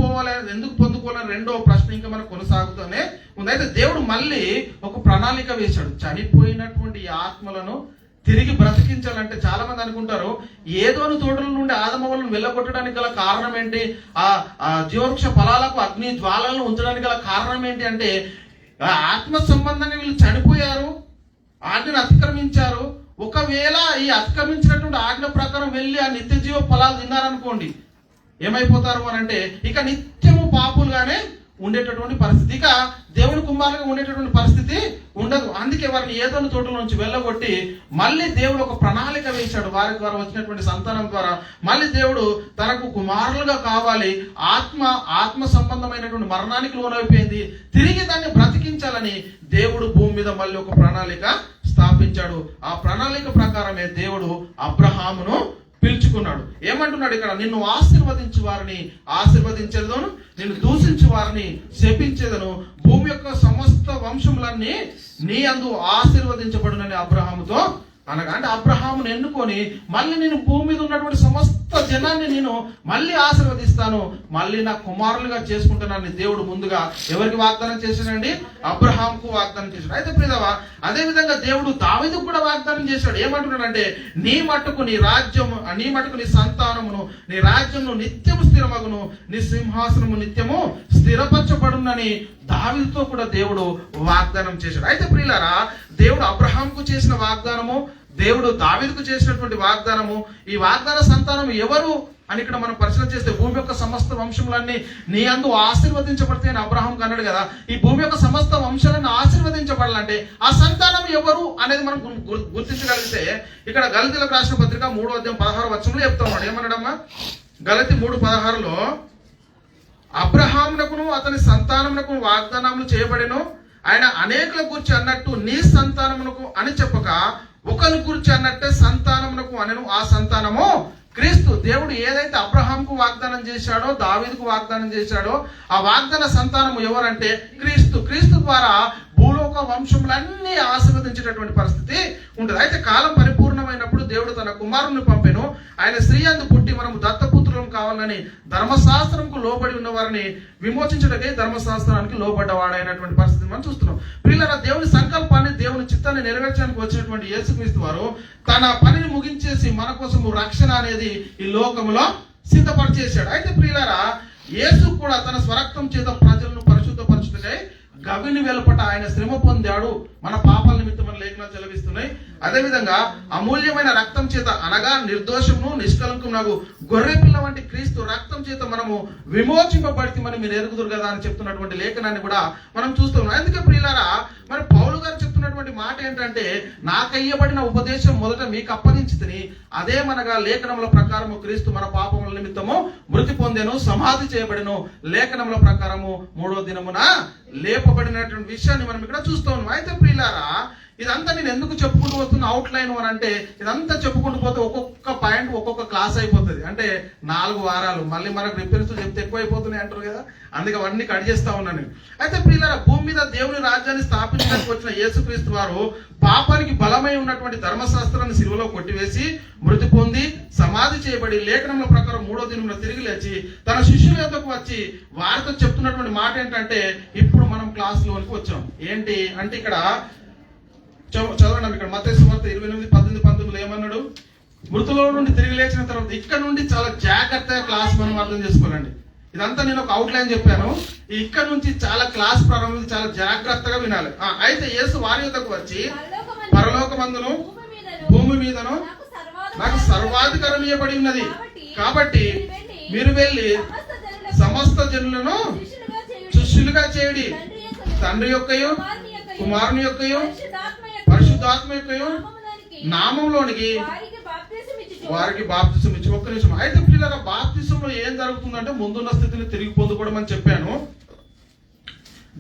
పొందుకోవాలని రెండో ప్రశ్న ఇంకా మనకు కొనసాగుతూనే ఉంది. అయితే దేవుడు మళ్ళీ ఒక ప్రణాళిక వేశాడు. చనిపోయినటువంటి ఆత్మలను తిరిగి బ్రతికించాలంటే చాలా మంది అనుకుంటారు ఏదోని తోటల నుండి ఆదమవలను వెళ్ళగొట్టడానికి గల కారణం ఏంటి, ఆ జీవవృక్ష ఫలాలకు అగ్ని జ్వాలను ఉంచడానికి గల కారణం ఏంటి అంటే ఆత్మ సంబంధంగా వీళ్ళు చనిపోయారు, ఆజ్ఞను అతిక్రమించారు. ఒకవేళ ఈ అతిక్రమించినటువంటి ఆజ్ఞ ప్రకారం వెళ్ళి ఆ నిత్య జీవ ఫలాలు తిన్నారనుకోండి, ఏమైపోతారు అని అంటే ఇక నిత్యము పాపులుగానే ఉండేటటువంటి పరిస్థితి, ఇక దేవుని కుమారులుగా ఉండేటటువంటి పరిస్థితి ఉండదు. అందుకే వారిని ఏదోని తోటల నుంచి వెళ్ళగొట్టి మళ్ళీ దేవుడు ఒక ప్రణాళిక వేశాడు. వారి ద్వారా వచ్చినటువంటి సంతానం ద్వారా మళ్ళీ దేవుడు తనకు కుమారులుగా కావాలి. ఆత్మ సంబంధమైనటువంటి మరణానికి లోనైపోయింది, తిరిగి దాన్ని బ్రతికించాలని దేవుడు భూమి మీద మళ్ళీ ఒక ప్రణాళిక స్థాపించాడు. ఆ ప్రణాళిక ప్రకారమే దేవుడు అబ్రహామును పిలుచుకున్నాడు. నేర్చుకున్నాడు. ఏమంటున్నాడు ఇక్కడ? నిన్ను ఆశీర్వదించు వారిని ఆశీర్వదించేదను, నిన్ను దూషించు వారిని శపించేదను, భూమి యొక్క సమస్త వంశములన్నీ నీ అందు ఆశీర్వదించబడునని అబ్రహాముతో అనగా, అంటే అబ్రహామును ఎన్నుకొని మళ్ళీ నేను భూమి మీద ఉన్నటువంటి సమస్త జనాన్ని నేను మళ్ళీ ఆశీర్వదిస్తాను, మళ్ళీ నా కుమారులుగా చేసుకుంటానని దేవుడు ముందుగా ఎవరికి వాగ్దానం చేశాడండి? అబ్రహాంకు వాగ్దానం చేశాడు. అయితే ప్రియదవా, అదే విధంగా దేవుడు దావీదుకు కూడా వాగ్దానం చేశాడు. ఏమంటున్నాడంటే, నీ మట్టుకు నీ రాజ్యము, నీ మట్టుకు నీ సంతానమును, నీ రాజ్యమును నిత్యము స్థిరమగును, నీ సింహాసనము నిత్యము స్థిరపరచబడునని దావీదుతో కూడా దేవుడు వాగ్దానం చేశాడు. అయితే ప్రియులారా, దేవుడు అబ్రహాంకు చేసిన వాగ్దానము, దేవుడు దావీదుకు చేసినటువంటి వాగ్దానము, ఈ వాగ్దాన సంతానం ఎవరు అని ఇక్కడ మనం పరిశీలన చేస్తే, భూమి యొక్క సమస్త వంశములన్నీ నీ అందు ఆశీర్వదించబడితే అని అబ్రహాంకు అన్నాడు కదా. ఈ భూమి యొక్క సమస్త వంశాలను ఆశీర్వదించబడాలంటే ఆ సంతానం ఎవరు అనేది మనం గుర్తించగలిగితే, ఇక్కడ గలతీలకు రాసిన పత్రిక 3వ అధ్యాయం 16వ వచనంలో చెప్తా ఉన్నాడు. ఏమన్నాడమ్మా? గలతీ 3:16లో, అబ్రహామునకును అతని సంతానమునకు వాగ్దానములు చేయబడెను, ఆయన అనేకుల గురించి అన్నట్టు నీ సంతానమునకు అని చెప్పక ఒకరి గురించి అన్నట్టే సంతానమునకు అనెను, ఆ సంతానము క్రీస్తు. దేవుడు ఏదైతే అబ్రహాంకు వాగ్దానం చేశాడో, దావీదుకు వాగ్దానం చేశాడో, ఆ వాగ్దాన సంతానము ఎవరంటే క్రీస్తు. క్రీస్తు ద్వారా భూలోక వంశములన్నీ ఆశీర్వదించేటటువంటి పరిస్థితి ఉంటుంది. అయితే కాలం పరిపూర్ణమైనప్పుడు దేవుడు తన కుమారుని పంపెను, ఆయన స్త్రీ అందు పుట్టి మనము దత్తపుత్రులం కావాలని ధర్మశాస్త్రంకు లోబడి ఉన్న వారిని విమోచించడకే ధర్మశాస్త్రానికి లోబడ్డవాడైనటువంటి పరిస్థితిని మనం చూస్తున్నాం. ప్రియులారా, దేవుని సంకల్పాన్ని, దేవుని చిత్తాన్ని నెరవేర్చడానికి వచ్చినటువంటి యేసుక్రీస్తు వారు తన పనిని ముగించేసి మన కోసము రక్షణ అనేది ఈ లోకములో సిద్ధపరిచేశాడు. అయితే ప్రియులారా, యేసు కూడా తన స్వరక్తం చేత ప్రజలను పరిశుద్ధపరచుటకై గవిని వెలుపట ఆయన శ్రమ పొందాడు, మన పాపాల నిమిత్తం మన లేఖనాలు చెలవిస్తున్నాయి. అదేవిధంగా అమూల్యమైన రక్తం చేత, అనగా నిర్దోషమును నిష్కలంకమునగు గొర్రె పిల్ల వంటి క్రీస్తు రక్తం చేత మనము విమోచింపబడితే మనం మీరు ఎరుగుదురు కదా అని చెప్తున్నటువంటి లేఖనాన్ని కూడా మనం చూస్తున్నాం. అందుకే ప్రియులారా, మరి పౌలు గారు చెప్తున్నటువంటి మాట ఏంటంటే, నాకయ్యబడిన ఉపదేశం మొదట మీకు అప్పగించితిని, అదే మనగా లేఖనముల ప్రకారము క్రీస్తు మన పాపముల నిమిత్తము మృతి పొందెను, సమాధి చేయబడెను, లేఖనముల ప్రకారము 3వ దినమున లేపబడినటువంటి విషయాన్ని మనం ఇక్కడ చూస్తూ ఉన్నాం. అయితే ప్రియులారా, ఇదంతా నేను ఎందుకు చెప్పుకుంటూ వస్తున్నా అవుట్ లైన్ అని అంటే, ఇదంతా చెప్పుకుంటూ పోతే ఒక్కొక్క పాయింట్ ఒక్కొక్క క్లాస్ అయిపోతుంది. అంటే 4 వారాలు మళ్ళీ మనకు రిపేర్స్ చెప్తే ఎక్కువ అయిపోతున్నాయి అంటారు కదా, అందుకే అవన్నీ కట్ చేస్తా ఉన్నాను. అయితే ప్రియులారా, భూమి మీద దేవుని రాజ్యాన్ని స్థాపించడానికి వచ్చిన యేసుక్రీస్తు వారు పాపానికి బలమై ఉన్నటువంటి ధర్మశాస్త్రాన్ని సిలువలో కొట్టివేసి మృతి పొంది సమాధి చేయబడి లేఖనముల ప్రకారం 3వ దినమున తిరిగి లేచి తన శిష్యుల యొద్దకు వచ్చి వారితో చెప్తున్నటువంటి మాట ఏంటంటే, ఇప్పుడు మనం క్లాసులోనికి వచ్చాం. ఏంటి అంటే, ఇక్కడ చదవండి, ఇక్కడ మత్తయి సువార్త 28:18-19 ఏమన్నాడు? మృతులో నుండి తిరిగి లేచిన తర్వాత ఇక్కడ నుండి చాలా జాగ్రత్తగా క్లాస్ మనం అర్థం చేసుకోవాలండి. ఇదంతా నేను ఒక అవుట్ లైన్ చెప్పాను, ఇక్కడ నుంచి చాలా క్లాస్ ప్రారంభించి చాలా జాగ్రత్తగా వినాలి. అయితే యేసు వారి యొద్దకు వచ్చి, పరలోకమందును భూమి మీదను నాకు సర్వాధికారం ఇవ్వబడి ఉన్నది, కాబట్టి మీరు వెళ్ళి సమస్త జనులను శిష్యులుగా చేయుడి, తండ్రి యొక్కయు కుమారుని యొక్కయు పరిశుద్ధాత్మ యొక్కయు నామంలోనికి వారికి బాప్తిసం ఇచ్చి. ఒక్క నిమిషం. అయితే పిల్లల బాప్తిసంలో ఏం జరుగుతుందంటే, ముందున్న స్థితిని తిరిగి పొందుకోవడం అని చెప్పాను.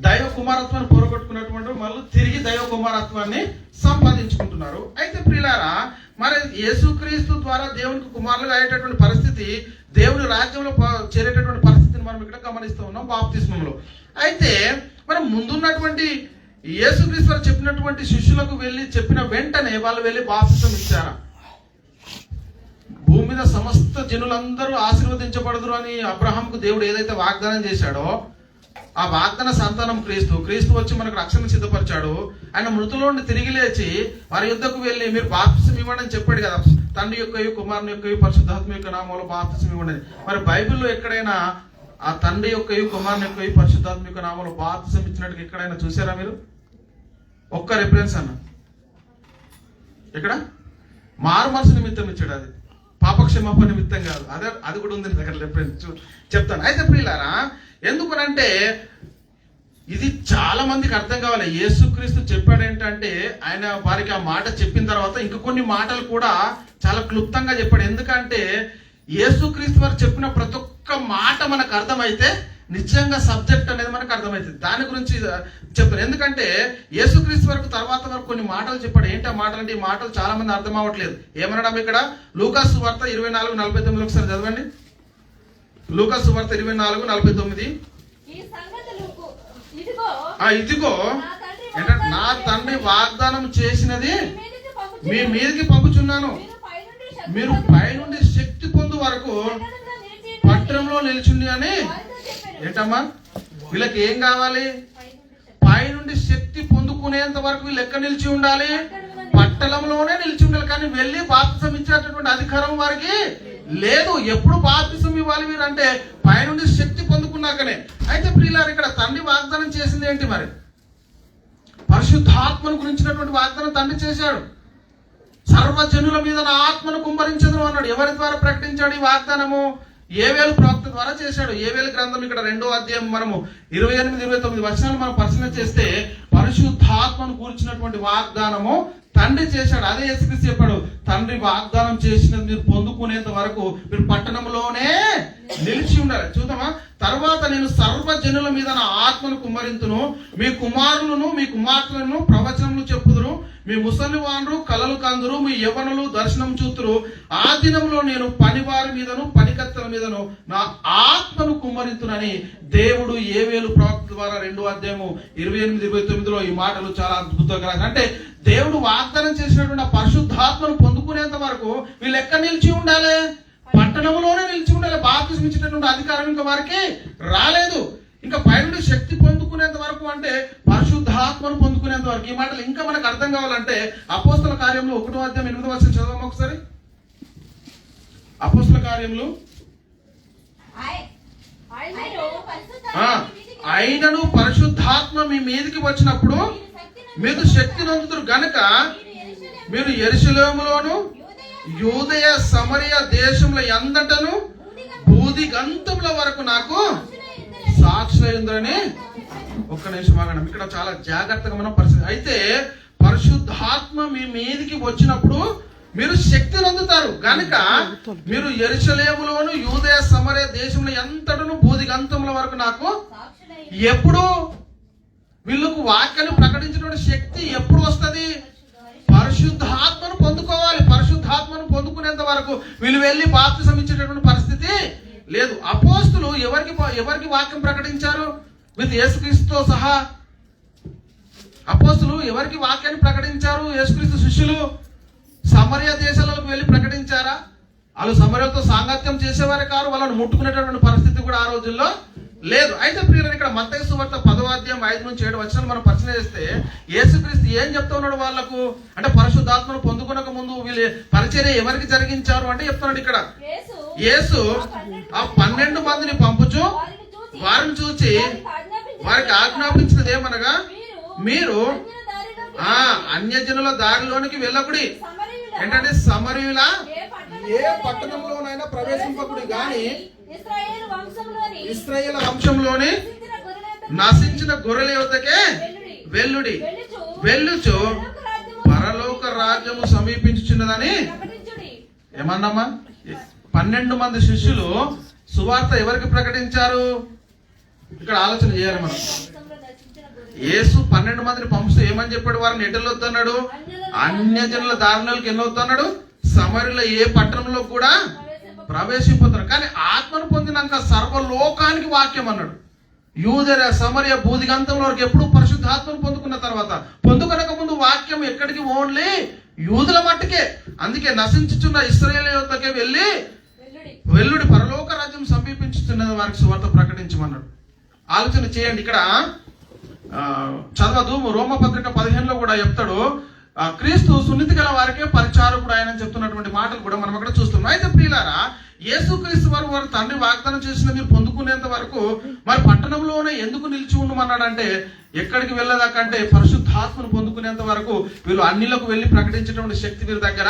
దైవ కుమారత్వాన్ని పోరగొట్టుకున్నటువంటి మళ్ళీ తిరిగి దైవ కుమారత్వాన్ని సంపాదించుకుంటున్నారు. అయితే ప్రియులారా, మరి యేసుక్రీస్తు ద్వారా దేవునికి కుమారులుగా అయ్యేటటువంటి పరిస్థితి, దేవుని రాజ్యంలో చేరేటటువంటి పరిస్థితిని మనం ఇక్కడ గమనిస్తూ ఉన్నాం బాప్తిస్మంలో. అయితే మరి ముందున్నటువంటి యేసుక్రీస్తు వారు చెప్పినటువంటి శిష్యులకు వెళ్ళి చెప్పిన వెంటనే వాళ్ళు వెళ్ళి బాప్తిసం ఇచ్చారా? భూమి మీద సమస్త జనులందరూ ఆశీర్వదించబడదురు అని అబ్రహాంకు దేవుడు ఏదైతే వాగ్దానం చేశాడో, ఆ వాగ్దాన సంతానం క్రీస్తు. క్రీస్తు వచ్చి మనకు రక్షణ సిద్ధపరిచాడు. ఆయన మృతులో నుండి తిరిగి లేచి వారి యుద్ధకు వెళ్ళి మీరు బాప్తిసం ఇవ్వండి అని చెప్పాడు కదా. తండ్రి యొక్కయు కుమారుని యొక్కయు పరిశుద్ధాత్మ యొక్క నామంలో బాప్తిసం ఇవ్వండి. మరి బైబిల్లో ఎక్కడైనా ఆ తండ్రి యొక్కయు కుమారుని యొక్కయు పరిశుద్ధాత్మ యొక్క నామంలో బాప్తిసం ఇచ్చినట్టుగా ఎక్కడైనా చూసారా మీరు? ఒక్క రిఫరెన్స్ అన్న ఇక్కడ మారు మనసు నిమిత్తం ఇచ్చాడు, అది పాపక్షమాపణ నిమిత్తం కాదు. అది కూడా ఉంది దగ్గర రిఫరెన్స్ చెప్తాను. అయితే ప్రియులారా, ఎందుకనంటే ఇది చాలా మందికి అర్థం కావాలి. యేసుక్రీస్తు చెప్పాడు ఏంటంటే, ఆయన వారికి ఆ మాట చెప్పిన తర్వాత ఇంకా కొన్ని మాటలు కూడా చాలా క్లుప్తంగా చెప్పాడు. ఎందుకంటే యేసుక్రీస్తు వారు చెప్పిన ప్రతి ఒక్క మాట మనకు అర్థమైతే నిజంగా సబ్జెక్ట్ అనేది మనకు అర్థమవుతుంది. దాని గురించి చెప్తాను. ఎందుకంటే యేసుక్రీస్తు వరకు తర్వాత వరకు కొన్ని మాటలు చెప్పాడు. ఏంటి ఆ మాటలు అంటే, ఈ మాటలు చాలా మంది అర్థం అవ్వట్లేదు. ఏమనడం ఇక్కడ, లూకాసు సువార్త 24:49 ఒకసారి చదవండి. లూకాసు సువార్త 24:49. ఇదిగో నా తండ్రి వాగ్దానం చేసినది మీ మీదకి పంపుచున్నాను, మీరు పైనుండి శక్తి పొందు వరకు పట్టణంలో నిల్చుండి అని. ఏంటమ్మా, వీళ్ళకి ఏం కావాలి? పైనుండి శక్తి పొందుకునేంత వరకు వీళ్ళు ఎక్కడ నిలిచి ఉండాలి? పట్టణంలోనే నిలిచి ఉండాలి. కానీ వెళ్ళి బాప్తిసం ఇచ్చేటటువంటి అధికారం వారికి లేదు. ఎప్పుడు బాప్తిసం ఇవ్వాలి వీరు అంటే పైనుండి శక్తి పొందుకున్నాకనే. అయితే ప్రియులారా, ఇక్కడ తండ్రి వాగ్దానం చేసింది ఏంటి మరి? పరిశుద్ధాత్మను గురించినటువంటి వాగ్దానం తండ్రి చేశాడు. సర్వజనుల మీద నా ఆత్మను కుమ్మరించదును అన్నాడు. ఎవరి ద్వారా ప్రకటించాడు ఈ వాగ్దానము? యోవేలు ప్రవక్త ద్వారా చేశాడు. యోవేలు గ్రంథం ఇక్కడ 2వ అధ్యాయం మనము 28-29 వచనాలు మనం పరిశీలన చేస్తే పరిశుద్ధాత్మను కూర్చున్నటువంటి వాగ్దానము తండ్రి చేశాడు. అదే యేసుక్రీస్తు చెప్పాడు, తండ్రి వాగ్దానం చేసినది మీరు పొందుకునేంత వరకు మీరు పట్టణంలోనే నిలిచి ఉండాలి. చూద్దామా, తర్వాత నేను సర్వజనుల మీద నా ఆత్మను కుమ్మరింతును, మీ కుమారులను మీ కుమార్తెలను ప్రవచనములు చెప్పుదురు, మీ ముసలి వారు కలలు కందురు, మీ యవ్వనులు దర్శనం చూతురు. ఆ దినంలో నేను పనివారి మీదను పనికత్తెల మీదను నా ఆత్మను కుమ్మరింతునని దేవుడు యోవేలు ప్రవక్త ద్వారా 2వ అధ్యాయము 28-29లో ఈ మాటలు చాలా అద్భుతంగా. అంటే దేవుడు వాగ్దానం చేసినటువంటి పరిశుద్ధాత్మను పొందుకునేంత వరకు వీళ్ళు ఎక్కడ నిలిచి ఉండాలి? పట్టణంలోనే నిలిచి ఉండాలి. బాప్తిసం ఇచ్చినటువంటి అధికారం ఇంకా వారికి రాలేదు. ఇంకా పైనుండి శక్తి పొందుకునేంత వరకు అంటే పరిశుద్ధాత్మను పొందుకునేంత వరకు. ఈ మాటలు ఇంకా మనకు అర్థం కావాలంటే అపోస్తల కార్యములు 1వ అధ్యాయం 8వ వచనం చదవము ఒకసారి. అపోస్తల కార్యములు అయినను పరిశుద్ధాత్మ మీ మీదికి వచ్చినప్పుడు మీరు శక్తి నొందుతారు గనుక మీరు యెరూషలేములోను యూదయ సమరయ దేశముల యంతటను భూది గంతముల వరకు నాకు సాక్షులైందని. ఒక్క నిమిషం ఆగండి. ఇక్కడ చాలా జాగ్రత్తగా మనం పరిస్థితి. అయితే పరిశుద్ధాత్మ మీ మీదికి వచ్చినప్పుడు మీరు శక్తి నొందుతారు గనుక మీరు యెరూషలేములోను యూదయ సమరయ దేశముల యంతటను భూది గంతముల వరకు నాకు. ఎప్పుడు వీళ్ళకు వాక్యాన్ని ప్రకటించినటువంటి శక్తి ఎప్పుడు వస్తుంది? పరిశుద్ధాత్మను పొందుకోవాలి. పరిశుద్ధాత్మను పొందుకునేంత వరకు వీళ్ళు వెళ్ళి బాప్తిసం ఇచ్చేటటువంటి పరిస్థితి లేదు. అపోస్తులు ఎవరికి వాక్యం ప్రకటించారు? విత్ యేసుక్రీస్తుతో సహా అపోస్తులు ఎవరికి వాక్యాన్ని ప్రకటించారు? యేసుక్రీస్తు శిష్యులు సమరయ దేశాలకు వెళ్ళి ప్రకటించారా? వాళ్ళు సమరయతో సాంగత్యం చేసేవారే కారు. వాళ్ళని ముట్టుకునేటటువంటి పరిస్థితి కూడా ఆ రోజుల్లో లేదు. అయితే ప్రియులారా, ఇక్కడ మత్తయి సువార్త 10వ అధ్యాయం 5-7 వచనాలు మనం పరిశీలన చేస్తే యేసుక్రీస్తు ఏం చెప్తా ఉన్నాడు వాళ్ళకు అంటే, పరిశుద్ధాత్మను పొందుకునక ముందు వీళ్ళు పరిచర్య ఎవరికి జరిగించారు అంటే చెప్తున్నాడు ఇక్కడ. యేసు ఆ 12 మందిని పంపుచు వారిని చూచి వారికి ఆజ్ఞాపించినది ఏమనగా, మీరు అన్యజనుల దారిలోనికి వెళ్ళకుడి. ఏంటంటే సమరయుల ఏ పట్టణంలోనైనా ప్రవేశింపకుడి గాని ఇశ్రాయేలు వంశంలోని నశించిన గొర్రెల యొద్దకే వెళ్ళుడి. వెళ్ళుచు పరలోక రాజ్యము సమీపించుచున్నదని ఏమన్నామా? 12 మంది శిష్యులు సువార్త ఎవరికి ప్రకటించారు? ఇక్కడ ఆలోచన చేయాలి మనం. యేసు 12 మందిని పంపిస్తూ ఏమని చెప్పాడు? వారిని ఎటు వెళ్ళొద్దన్నాడు? అన్యజనుల దారుణాలకు వెళ్ళొద్దన్నాడు. సమరయుల ఏ పట్టణంలో కూడా ప్రవేశింపుతున్నారు. కానీ ఆత్మను పొందినాక సర్వలోకానికి వాక్యం అన్నాడు. యూదయ సమరయ భూదిగంతంలో వరకు ఎప్పుడు పరిశుద్ధాత్మను పొందుకున్న తర్వాత, పొందుకొనక ముందు వాక్యం ఎక్కడికి? ఓన్లీ యూదుల మట్టుకే. అందుకే నశించుచున్న ఇశ్రాయేలు యొద్దకే వెళ్ళుడి, పరలోక రాజ్యం సమీపించుతున్నది వారికి సువార్త ప్రకటించమన్నాడు. ఆలోచన చేయండి. ఇక్కడ చదవదు, రోమపత్రిక 15లో కూడా చెప్తాడు, క్రీస్తు సున్నితి గల వారికే పరిచారకుడు ఆయన చెప్తున్నటువంటి మాటలు కూడా మనం అక్కడ చూస్తున్నాం. అయితే ప్రియులారా, యేసుక్రీస్తు వారు తండ్రి వాగ్దానం చేసిన మీరు పొందుకునేంత వరకు మరి పట్టణంలోనే ఎందుకు నిలిచి ఉండమన్నాడంటే, ఎక్కడికి వెళ్ళదాకంటే పరిశుద్ధాత్మను పొందుకునేంత వరకు వీళ్ళు అన్నిలకు వెళ్ళి ప్రకటించేటువంటి శక్తి వీరి దగ్గర.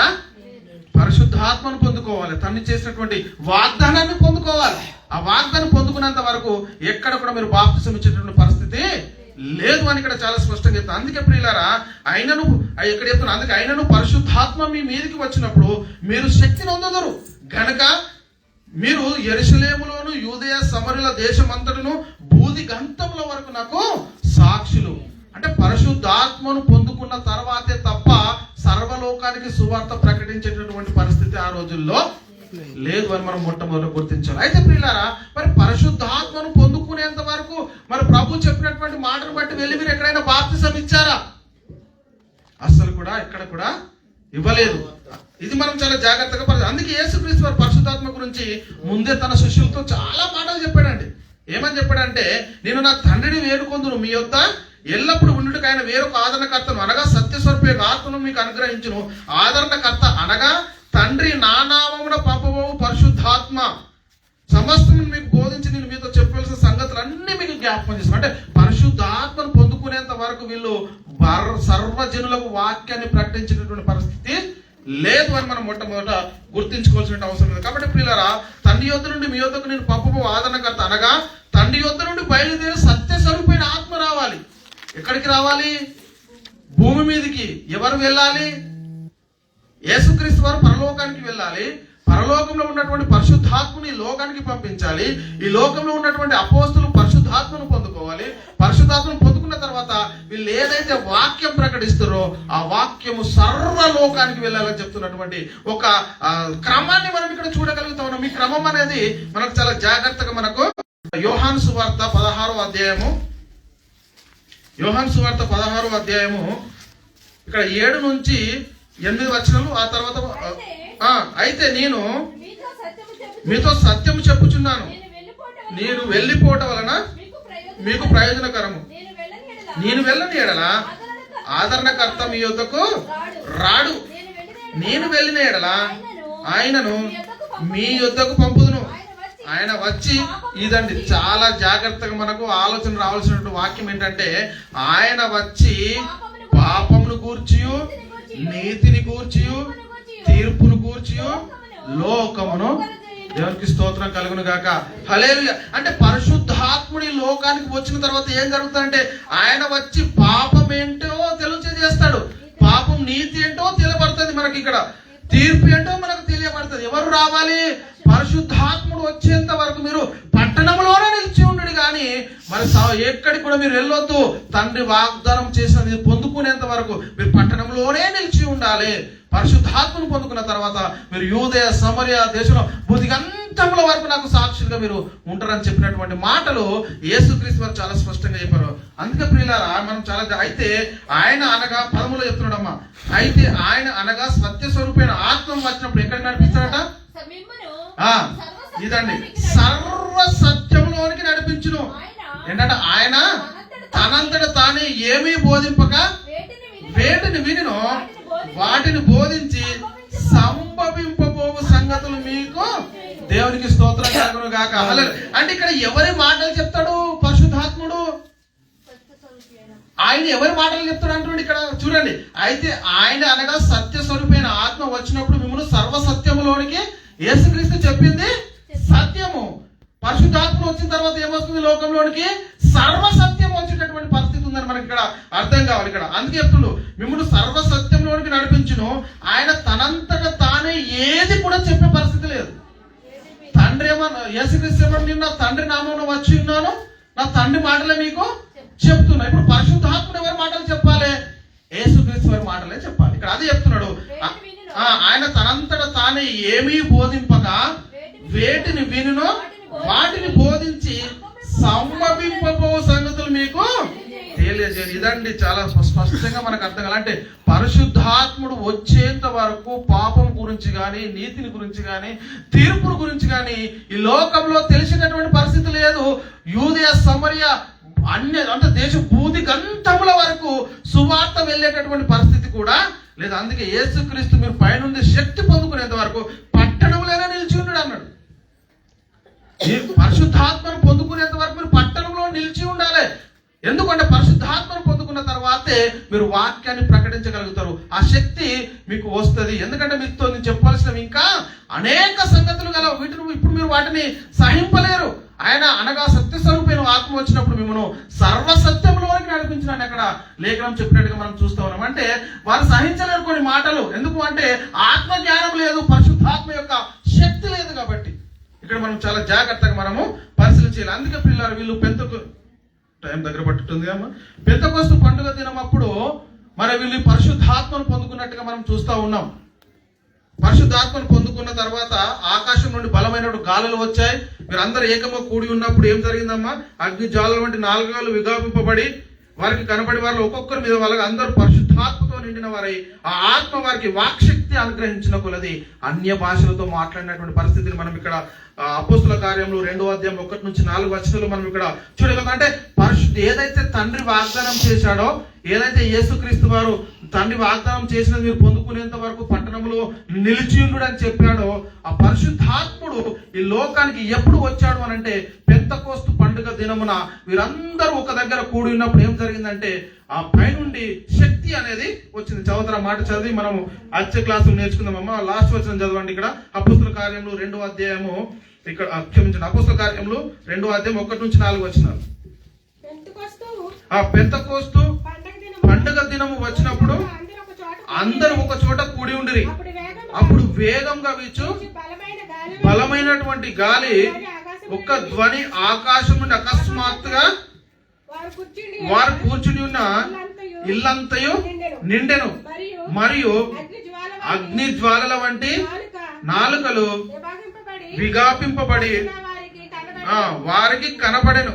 పరిశుద్ధాత్మను పొందుకోవాలి, తండ్రి చేసినటువంటి వాగ్దానాన్ని పొందుకోవాలి. ఆ వాగ్దానం పొందుకునేంత వరకు ఎక్కడ కూడా మీరు బాప్తిసం ఇచ్చేటువంటి పరిస్థితి లేదు అని ఇక్కడ చాలా స్పష్టంగా చెప్తాను. అందుకే ప్రియులారా, ఆయనను ఇక్కడ చెప్తున్నా, అందుకే ఆయనను పరిశుద్ధాత్మ మీ మీదకి వచ్చినప్పుడు మీరు శక్తిని పొందుదురు గనక మీరు యెరూషలేములోను యూదయ సమరయుల దేశమంతటను బూది గంతముల వరకు నాకు సాక్షులు. అంటే పరిశుద్ధాత్మను పొందుకున్న తర్వాతే తప్ప సర్వలోకానికి సువార్త ప్రకటించేటటువంటి పరిస్థితి ఆ రోజుల్లో లేదు అని మనం మొట్టమొదటి గుర్తించాలి. అయితే ప్రియులారా, మరి పరిశుద్ధాత్మను పొందుకునేంత వరకు మరి ప్రభు చెప్పినటువంటి మాటను బట్టి వెళ్ళి మీరు ఎక్కడైనా బాప్తిసం ఇచ్చారా? అస్సలు కూడా ఎక్కడ కూడా ఇవ్వలేదు. ఇది మనం చాలా జాగ్రత్తగా అందుకే యేసుక్రీస్తు వారు పరిశుద్ధాత్మ గురించి ముందే తన శిష్యులతో చాలా మాటలు చెప్పాడండి. ఏమని చెప్పాడంటే, నేను నా తండ్రిని వేడుకొందును, మీ యొద్ద ఎల్లప్పుడు ఉండుటకు ఆయన వేరొక ఆదరణకర్తను అనగా సత్యస్వరూప ఆత్మను మీకు అనుగ్రహించును. ఆదరణకర్త అనగా తండ్రి నా నామమున పంపబోవు పరిశుద్ధాత్మ సమస్తం మీకు బోధించి నేను మీతో చెప్పవలసిన సంగతులన్నీ మీకు జ్ఞాపకం చేస్తాను. అంటే పరిశుద్ధాత్మను పొందుకునేంత వరకు వీళ్ళు సర్వజనులకు వాక్యాన్ని ప్రకటించినటువంటి పరిస్థితి లేదు అని మనం మొట్టమొదట గుర్తించుకోవాల్సిన అవసరం లేదు. కాబట్టి ప్రియులారా, తండ్రి యొద్ద నుండి మీ యొద్దకు నేను పంపబోవు ఆదరణకర్త అనగా తండ్రి యొద్ద నుండి బయలుదేరి సత్యస్వరూపైన ఆత్మ రావాలి. ఎక్కడికి రావాలి? భూమి మీదకి. ఎవరు వెళ్ళాలి? యేసుక్రీస్తు వారు పరలోకానికి వెళ్ళాలి. పరలోకంలో ఉన్నటువంటి పరిశుద్ధాత్మని లోకానికి పంపించాలి. ఈ లోకంలో ఉన్నటువంటి అపోస్తులు పరిశుద్ధాత్మను పొందుకోవాలి. పరిశుద్ధాత్మను పొందుకున్న తర్వాత వీళ్ళు ఏదైతే వాక్యం ప్రకటిస్తారో ఆ వాక్యము సర్వలోకానికి వెళ్ళాలని చెప్తున్నటువంటి ఒక క్రమాన్ని మనం ఇక్కడ చూడగలుగుతా ఉన్నాం. ఈ క్రమం అనేది మనకు చాలా జాగ్రత్తగా మనకు యోహాను సువార్త 16వ అధ్యాయము, యోహాను సువార్త 16వ అధ్యాయము ఇక్కడ 7 నుంచి 8 వచనాలు. ఆ తర్వాత అయితే నేను మీతో సత్యము చెప్పుచున్నాను, నేను వెళ్ళిపోవటం వలన మీకు ప్రయోజనకరము. నేను వెళ్ళని ఎడల ఆదరణకర్త మీ యొద్దకు రాడు. నేను వెళ్ళిన ఎడల ఆయనను మీ యొద్దకు పంపుదును. ఆయన వచ్చి, ఇదండి చాలా జాగ్రత్తగా మనకు ఆలోచన రావాల్సిన వాక్యం ఏంటంటే, ఆయన వచ్చి పాపమును గూర్చియు నీతిని గూర్చియు తీర్పును గూర్చియు లోకమును, దేవునికి స్తోత్రం కలుగును గాక, హల్లెలూయా. అంటే పరిశుద్ధాత్ముడి లోకానికి వచ్చిన తర్వాత ఏం జరుగుతుందంటే, ఆయన వచ్చి పాపం ఏంటో తెలియజేస్తాడు. పాపం నీతి ఏంటో తెలియబడుతుంది మనకి, ఇక్కడ తీర్పు ఏంటో మనకు తెలియబడుతుంది. ఎవరు రావాలి? పరిశుద్ధాత్ముడు వచ్చేంత వరకు మీరు పట్టణంలోనే నిలిచి ఉండడు కానీ మరి ఎక్కడికి కూడా మీరు వెళ్ళొద్దు. తండ్రి వాగ్దానం చేసినది పొందుకునేంత వరకు మీరు పట్టణంలోనే నిలిచి ఉండాలి. పరిశుద్ధాత్మను పొందుకున్న తర్వాత మీరు యూదయ సమరయ దేశంలో బుద్ధిగంతముల వరకు నాకు సాక్షులుగా మీరు ఉంటారని చెప్పినటువంటి మాటలు యేసుక్రీస్తు వారు చాలా స్పష్టంగా చెప్పారు. అందుకే ప్రియులారా, మనం చాలా అయితే ఆయన అనగా 10లో చెప్తున్నాడమ్మా, అయితే ఆయన అనగా సత్య స్వరూపైన ఆత్మ వచ్చినప్పుడు ఎక్కడికి నడిపిస్తాడట? ఇదండి, సర్వ సత్యంలోనికి నడిపించును. ఏంటంటే ఆయన తనంతట తానే ఏమీ బోధింపక వేటిని వినినో వాటిని బోధించి సంభవింపబోవు సంగతులు మీకు, దేవునికి స్తోత్రం కలుగును గాక. అంటే ఇక్కడ ఎవరి మాటలు చెప్తాడు పరిశుద్ధాత్ముడు? ఆయన ఎవరి మాటలు చెప్తాడు అంటున్నాడు ఇక్కడ చూడండి. అయితే ఆయన అనగా సత్య స్వరూపైన ఆత్మ వచ్చినప్పుడు మిమ్మల్ని సర్వ సత్యములోనికి, యేసుక్రీస్తు చెప్పింది సత్యము. పరిశుద్ధాత్మ వచ్చిన తర్వాత ఏమొస్తుంది? లోకంలోనికి సర్వ సత్యం వచ్చేటటువంటి పరిస్థితి ఉందని మనకి ఇక్కడ అర్థం కావాలి. ఇక్కడ అందుకే చెప్తుండు, మిమ్మల్ని సర్వ సత్యంలోనికి నడిపించును. ఆయన తనంతట తానే ఏది కూడా చెప్పే పరిస్థితి లేదు. తండ్రి ఏమన్నా, యేసుక్రీస్తు ఏమన్నా, నేను నా తండ్రి నామమున వచ్చి ఉన్నాను, నా తండ్రి మాటలే మీకు చెప్తున్నా. ఇప్పుడు పరిశుద్ధాత్ముడు ఎవరి మాటలు చెప్పాలి? యేసుక్రీస్తు వారి మాటలే చెప్పాలి. ఇక్కడ అదే చెప్తున్నాడు, ఆయన తనంతట తానే ఏమీ బోధింపక వేటిని వినునో వాటిని బోధించి సంభవింపబో సంగతులు మీకు తెలియజేయాలి. ఇదండి చాలా స్పష్టంగా మనకు అర్థం కావాలి. అంటే పరిశుద్ధాత్ముడు వచ్చేంత వరకు పాపం గురించి కానీ, నీతిని గురించి కానీ, తీర్పుల గురించి కానీ ఈ లోకంలో తెలిసినటువంటి పరిస్థితి లేదు. యూదయ సమరయ అంటే దేశ బూది గంటముల వరకు సువార్త వెళ్ళేటటువంటి పరిస్థితి కూడా లేదు. అందుకే యేసుక్రీస్తు మీరు పైనుండి శక్తి పొందుకునేంత వరకు పట్టణంలోనే నిలిచి ఉన్నాడు అన్నాడు. పరిశుద్ధాత్మను పొందుకునేంత వరకు మీరు పట్టణంలో నిలిచి ఉండాలి. ఎందుకంటే పరిశుద్ధాత్మను పొందుకున్న తర్వాతే మీరు వాక్యాన్ని ప్రకటించగలుగుతారు. ఆ శక్తి మీకు వస్తుంది. ఎందుకంటే మీతో నేను చెప్పాల్సినవి ఇంకా అనేక సంగతులు గల, వీటిని ఇప్పుడు మీరు వాటిని సహింపలేరు. ఆయన అనగా సత్యస్వరూపైన ఆత్మ వచ్చినప్పుడు మిమ్మల్ని సర్వసత్యంలోకి నడిపించినాను. అక్కడ లేఖనం చెప్పినట్టుగా మనం చూస్తూ ఉన్నాం. అంటే వారు సహించలేరు కొన్ని మాటలు. ఎందుకు అంటే ఆత్మ జ్ఞానం లేదు, పరిశుద్ధాత్మ యొక్క శక్తి లేదు కాబట్టి. ఇక్కడ మనం చాలా జాగ్రత్తగా మనము పరిశీలించాలి. అందుకే పిల్లలు వీళ్ళు టైం దగ్గర పట్టుతుంది అమ్మా. పెంతెకోస్తు పండుగ దినం అప్పుడు మరి వీళ్ళు పరిశుద్ధాత్మను పొందుకున్నట్టుగా మనం చూస్తూ ఉన్నాం. పరిశుద్ధాత్మను పొందుకున్న తర్వాత ఆకాశం నుండి బలమైన గాలులు వచ్చాయి. మీరందరూ ఏకంగా కూడి ఉన్నప్పుడు ఏం జరిగిందమ్మా? అగ్ని జ్వాలల వంటి నాలుగాలు విగాపింపబడి వారికి కనబడి వారిలో ఒక్కొక్కరి మీద వాళ్ళకి అందరూ పరిశుద్ధాత్మతో నిండిన వారై ఆ ఆత్మ వారికి వాక్శక్తి అనుగ్రహించిన కొలది అన్య భాషలతో మాట్లాడినటువంటి పరిస్థితిని మనం ఇక్కడ అపోస్తుల కార్యములు 2వ అధ్యాయం 1-4 వచనాలు మనం ఇక్కడ చూడగలం. అంటే ఏదైతే తండ్రి వాగ్దానం చేశాడో, ఏదైతే యేసుక్రీస్తు వారు తండ్రి వాగ్దానం చేసినది మీరు పొందుకునేంత వరకు పట్టణంలో నిలిచియుండు అని చెప్పాడో, ఆ పరిశుద్ధాత్ముడు ఈ లోకానికి ఎప్పుడు వచ్చాడు అని అంటే పెంతెకోస్తు పండుగ దినమున వీరందరూ ఒక దగ్గర కూడి ఉన్నప్పుడు ఏం జరిగిందంటే ఆ పైనుండి శక్తి అనేది వచ్చింది. చదువుతారా మాట చదివి మనము వచ్చే క్లాసులు నేర్చుకుందామమ్మా. లాస్ట్ వచనం చదవండి. ఇక్కడ అపోస్తుల కార్యములు 2వ అధ్యాయము, ఇక్కడ క్షమించండి, అపోస్తుల కార్యములు 2వ అధ్యాయం 1-4 వచనాలు. ఆ పెంతెకోస్తు పండుగ దినము వచ్చినప్పుడు అందరూ ఒక చోట కూడి ఉండిరి. అప్పుడు వేగంగా వీచు బలమైనటువంటి గాలి ఒక ధ్వని ఆకాశం నుండి అకస్మాత్తుగా వారు కూర్చుని ఉన్న ఇల్లంతయు నిండెను. మరియు అగ్ని జ్వాలల వంటి నాలుకలు విగాపింపబడి వారికి కనబడెను.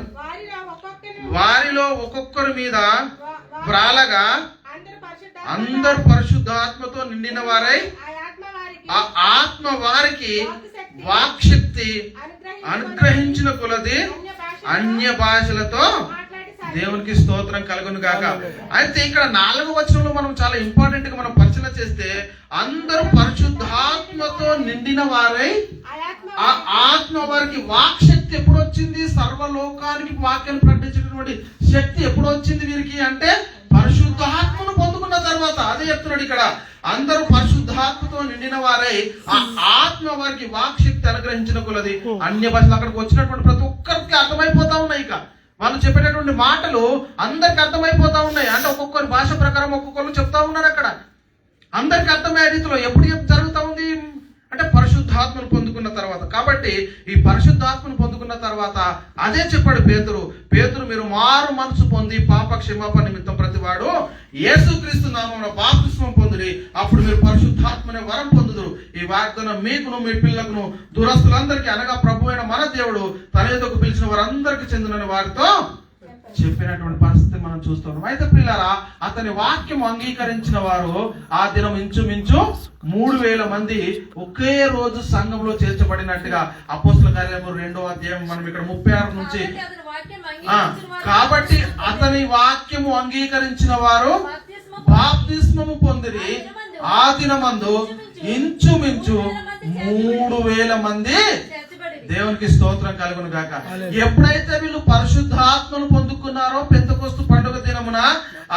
వారిలో ఒక్కొక్కరి మీద వ్రాలగా అందరు పరిశుద్ధాత్మతో నిండిన వారై ఆ ఆత్మ వారికి వాక్శక్తి అనుగ్రహించిన కొలది అన్య భాషలతో దేవునికి స్తోత్రం కలుగును గాక. అయితే ఇక్కడ 4వ వచనంలో మనం చాలా ఇంపార్టెంట్ గా మనం పరిచయం చేస్తే అందరూ పరిశుద్ధాత్మతో నిండిన వారై ఆ ఆత్మ వారికి వాక్శక్తి ఎప్పుడు వచ్చింది? సర్వలోకానికి వాక్యాన్ని ప్రకటించినటువంటి శక్తి ఎప్పుడు వచ్చింది వీరికి అంటే పరిశుద్ధాత్మను పొందుకున్న తర్వాత. అదే చెప్తున్నాడు ఇక్కడ, అందరూ పరిశుద్ధాత్మతో నిండిన వారై ఆ ఆత్మ వారికి వాక్శక్తి అనుగ్రహించిన కొలది అన్య భాషలు. అక్కడికి వచ్చినటువంటి ప్రతి ఒక్కరికి అర్థమైపోతా ఉన్నాయి. ఇక వాళ్ళు చెప్పేటటువంటి మాటలు అందరికి అర్థమైపోతా ఉన్నాయి. అంటే ఒక్కొక్కరి భాష ప్రకారం ఒక్కొక్కరు చెప్తా ఉన్నారు. అక్కడ అందరికి అర్థమయ్యే రీతిలో ఎప్పుడు జరుగుతూ ఉంది అంటే పరిశుద్ధాత్మను పొందుకున్న తర్వాత. కాబట్టి ఈ పరిశుద్ధాత్మను పొందుకున్న తర్వాత అదే చెప్పాడు పేతురు మీరు మారు మనసు పొంది పాప క్షమాపణ నిమిత్తం ప్రతివాడు యేసుక్రీస్తు నామమున బాప్తిస్మం పొందుడి, అప్పుడు మీరు పరిశుద్ధాత్మనే వరం పొందుదురు. ఈ వాగ్దానం మీకును మీ పిల్లకును దురస్తులందరికీ అనగా ప్రభు అయిన మన దేవుడు తన యొద్దకు పిలిచిన వారందరికీ చెందిన వారితో చెప్పినటువంటి పరిస్థితి మనం చూస్తున్నాం. అయితే పిల్లరా, అతని వాక్యం అంగీకరించిన వారు ఆ దినం ఇంచుమించు 3000 మంది ఒకే రోజు సంఘంలో చేర్చబడినట్టుగా అపోస్తుల కార్యములు 2వ అధ్యాయం మనం ఇక్కడ 36 నుంచి. కాబట్టి అతని వాక్యము అంగీకరించిన వారు బాప్తిస్మము పొందిరి. ఆ దినమందు ఇంచుమించు 3000 మంది దేవునికి స్తోత్రం కలుగును గాక. ఎప్పుడైతే వీళ్ళు పరిశుద్ధాత్మను పొందుకున్నారో పెంతెకోస్తు పండుగ దినమున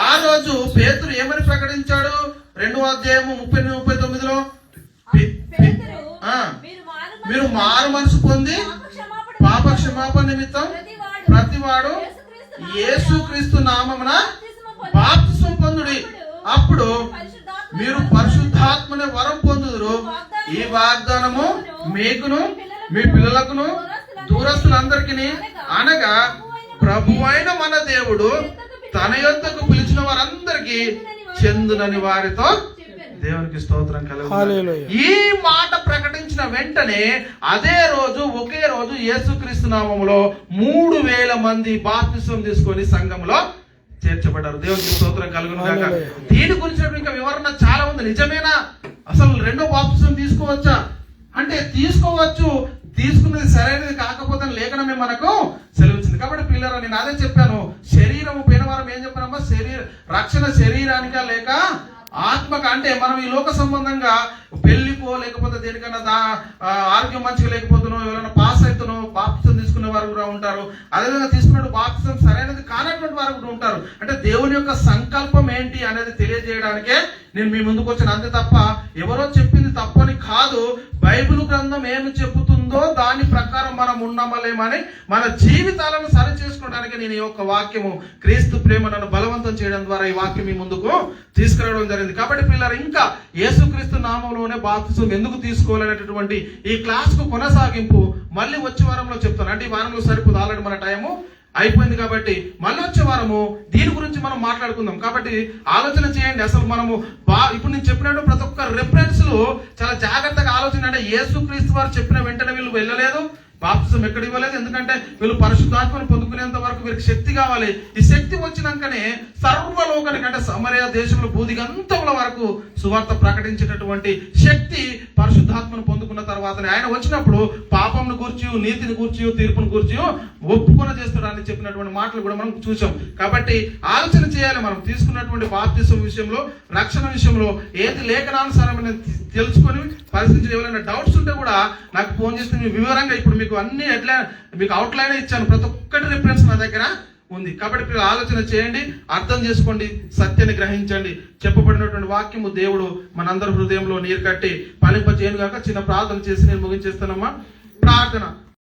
ఆ రోజు పేతురు ఏమని ప్రకటించాడు? 2వ అధ్యాయము 30-39లో మీరు మారు మనసు పొంది పాప క్షమాపణ నిమిత్తం ప్రతివాడు యేసుక్రీస్తు నామమున బాప్తిస్మం పొందుడి, అప్పుడు మీరు పరిశుద్ధాత్మనే వరం పొందుదురు. ఈ వాగ్దానము మీకును మీ పిల్లలకును దూరస్తులందరికీ అనగా ప్రభువైన మన దేవుడు తన యొద్దకు పిలిచిన వారందరికీ చెందునని వారితో దేవునికి స్తోత్రం కలుగును. ఈ మాట ప్రకటించిన వెంటనే అదే రోజు ఒకే రోజు యేసుక్రీస్తు నామములో 3000 మంది బాప్తిస్మం తీసుకొని సంఘంలో చేర్చబడ్డారు. దేవునికి స్తోత్రం కలుగును గాక. దీని గురించి ఇంకా వివరణ చాలా ఉంది. నిజమేనా? అసలు రెండో బాప్తిస్మం తీసుకోవచ్చా అంటే తీసుకోవచ్చు, తీసుకున్నది సరైనది కాకపోతే లేఖనమే మనకు సెలవిచ్చింది. కాబట్టి పిల్లరా, నేను అదే చెప్పాను, శరీరము పోయిన వారం ఏం చెప్పానమ్మా, రక్షణ శరీరానికా లేక ఆత్మక. అంటే మనం ఈ లోక సంబంధంగా పెళ్లికో లేకపోతే దేనికన్నా ఆరోగ్యం మంచిగా లేకపోతునో ఎవరైనా పాస్ అవుతునో బాప్తిసం తీసుకునే వారు కూడా ఉంటారు. అదేవిధంగా తీసుకున్నట్టు బాప్తిసం సరైనది కానటువంటి వారు కూడా ఉంటారు. అంటే దేవుని యొక్క సంకల్పం ఏంటి అనేది తెలియజేయడానికే నేను మీ ముందుకు వచ్చాను, అంతే తప్ప ఎవరో చెప్పింది తప్పని కాదు. బైబిల్ గ్రంథం ఏమి చెబుతుంది ఉందో దాని ప్రకారం మనం ఉన్నామలేమని మన జీవితాలను సరి చేసుకోవడానికి నేను ఈ యొక్క వాక్యము క్రీస్తు ప్రేమ నన్ను బలవంతం చేయడం ద్వారా ఈ వాక్యం మీ ముందుకు తీసుకురావడం జరిగింది. కాబట్టి పిల్లలు, ఇంకా యేసుక్రీస్తు నామంలోనే బాప్తిసం ఎందుకు తీసుకోవాలనేటటువంటి ఈ క్లాస్ కు కొనసాగింపు మళ్ళీ వచ్చే వారంలో చెప్తాను. అంటే ఈ వారంలో సరిపోదు, ఆల్రెడీ మన టైము అయిపోయింది. కాబట్టి మళ్ళీ వచ్చే వారము దీని గురించి మనం మాట్లాడుకుందాం. కాబట్టి ఆలోచన చేయండి. అసలు మనము ఇప్పుడు నేను చెప్పినట్టు ప్రతి ఒక్క రిఫరెన్స్ లో చాలా జాగ్రత్తగా ఆలోచన. అంటే యేసుక్రీస్తు వారు చెప్పిన వెంటనే వీళ్ళు వెళ్ళలేదు, బాప్తిసం ఎక్కడ ఇవ్వలేదు. ఎందుకంటే వీళ్ళు పరిశుద్ధాత్మను పొందుకునేంత వరకు వీరికి శక్తి కావాలి. ఈ శక్తి వచ్చినాకనే సర్వలోకానికి, అంటే సమరయ దేశంలో భూదిగంతముల వరకు సువార్త ప్రకటించేటటువంటి శక్తి పరిశుద్ధాత్మను పొందుకున్న తర్వాతనే ఆయన వచ్చినప్పుడు పాపంను గూర్చి, నీతిని గూర్చి, తీర్పును గూర్చి ఒప్పుకొని చేస్తాడని చెప్పినటువంటి మాటలు కూడా మనం చూసాం. కాబట్టి ఆలోచన చేయాలి. మనం తీసుకున్నటువంటి బాప్తిసం విషయంలో, రక్షణ విషయంలో ఏది లేఖనానుసారమైన తెలుసుకొని పరిశీలించి ఏమైనా డౌట్స్ ఉంటే కూడా నాకు ఫోన్ చేస్తే మీ వివరంగా ఇప్పుడు మీకు అన్ని మీకు అవుట్లైన్ ఇచ్చాను. ప్రతి ఒక్కటి రిఫరెన్స్ నా దగ్గర ఉంది. కాబట్టి మీరు ఆలోచన చేయండి, అర్థం చేసుకోండి, సత్యాన్ని గ్రహించండి. చెప్పబడినటువంటి వాక్యము దేవుడు మనందరి హృదయంలో నీరు కట్టి ఫలింపజేయను గాక. చిన్న ప్రార్థన చేసి నేను ముగించేస్తానమ్మా. ప్రార్థన.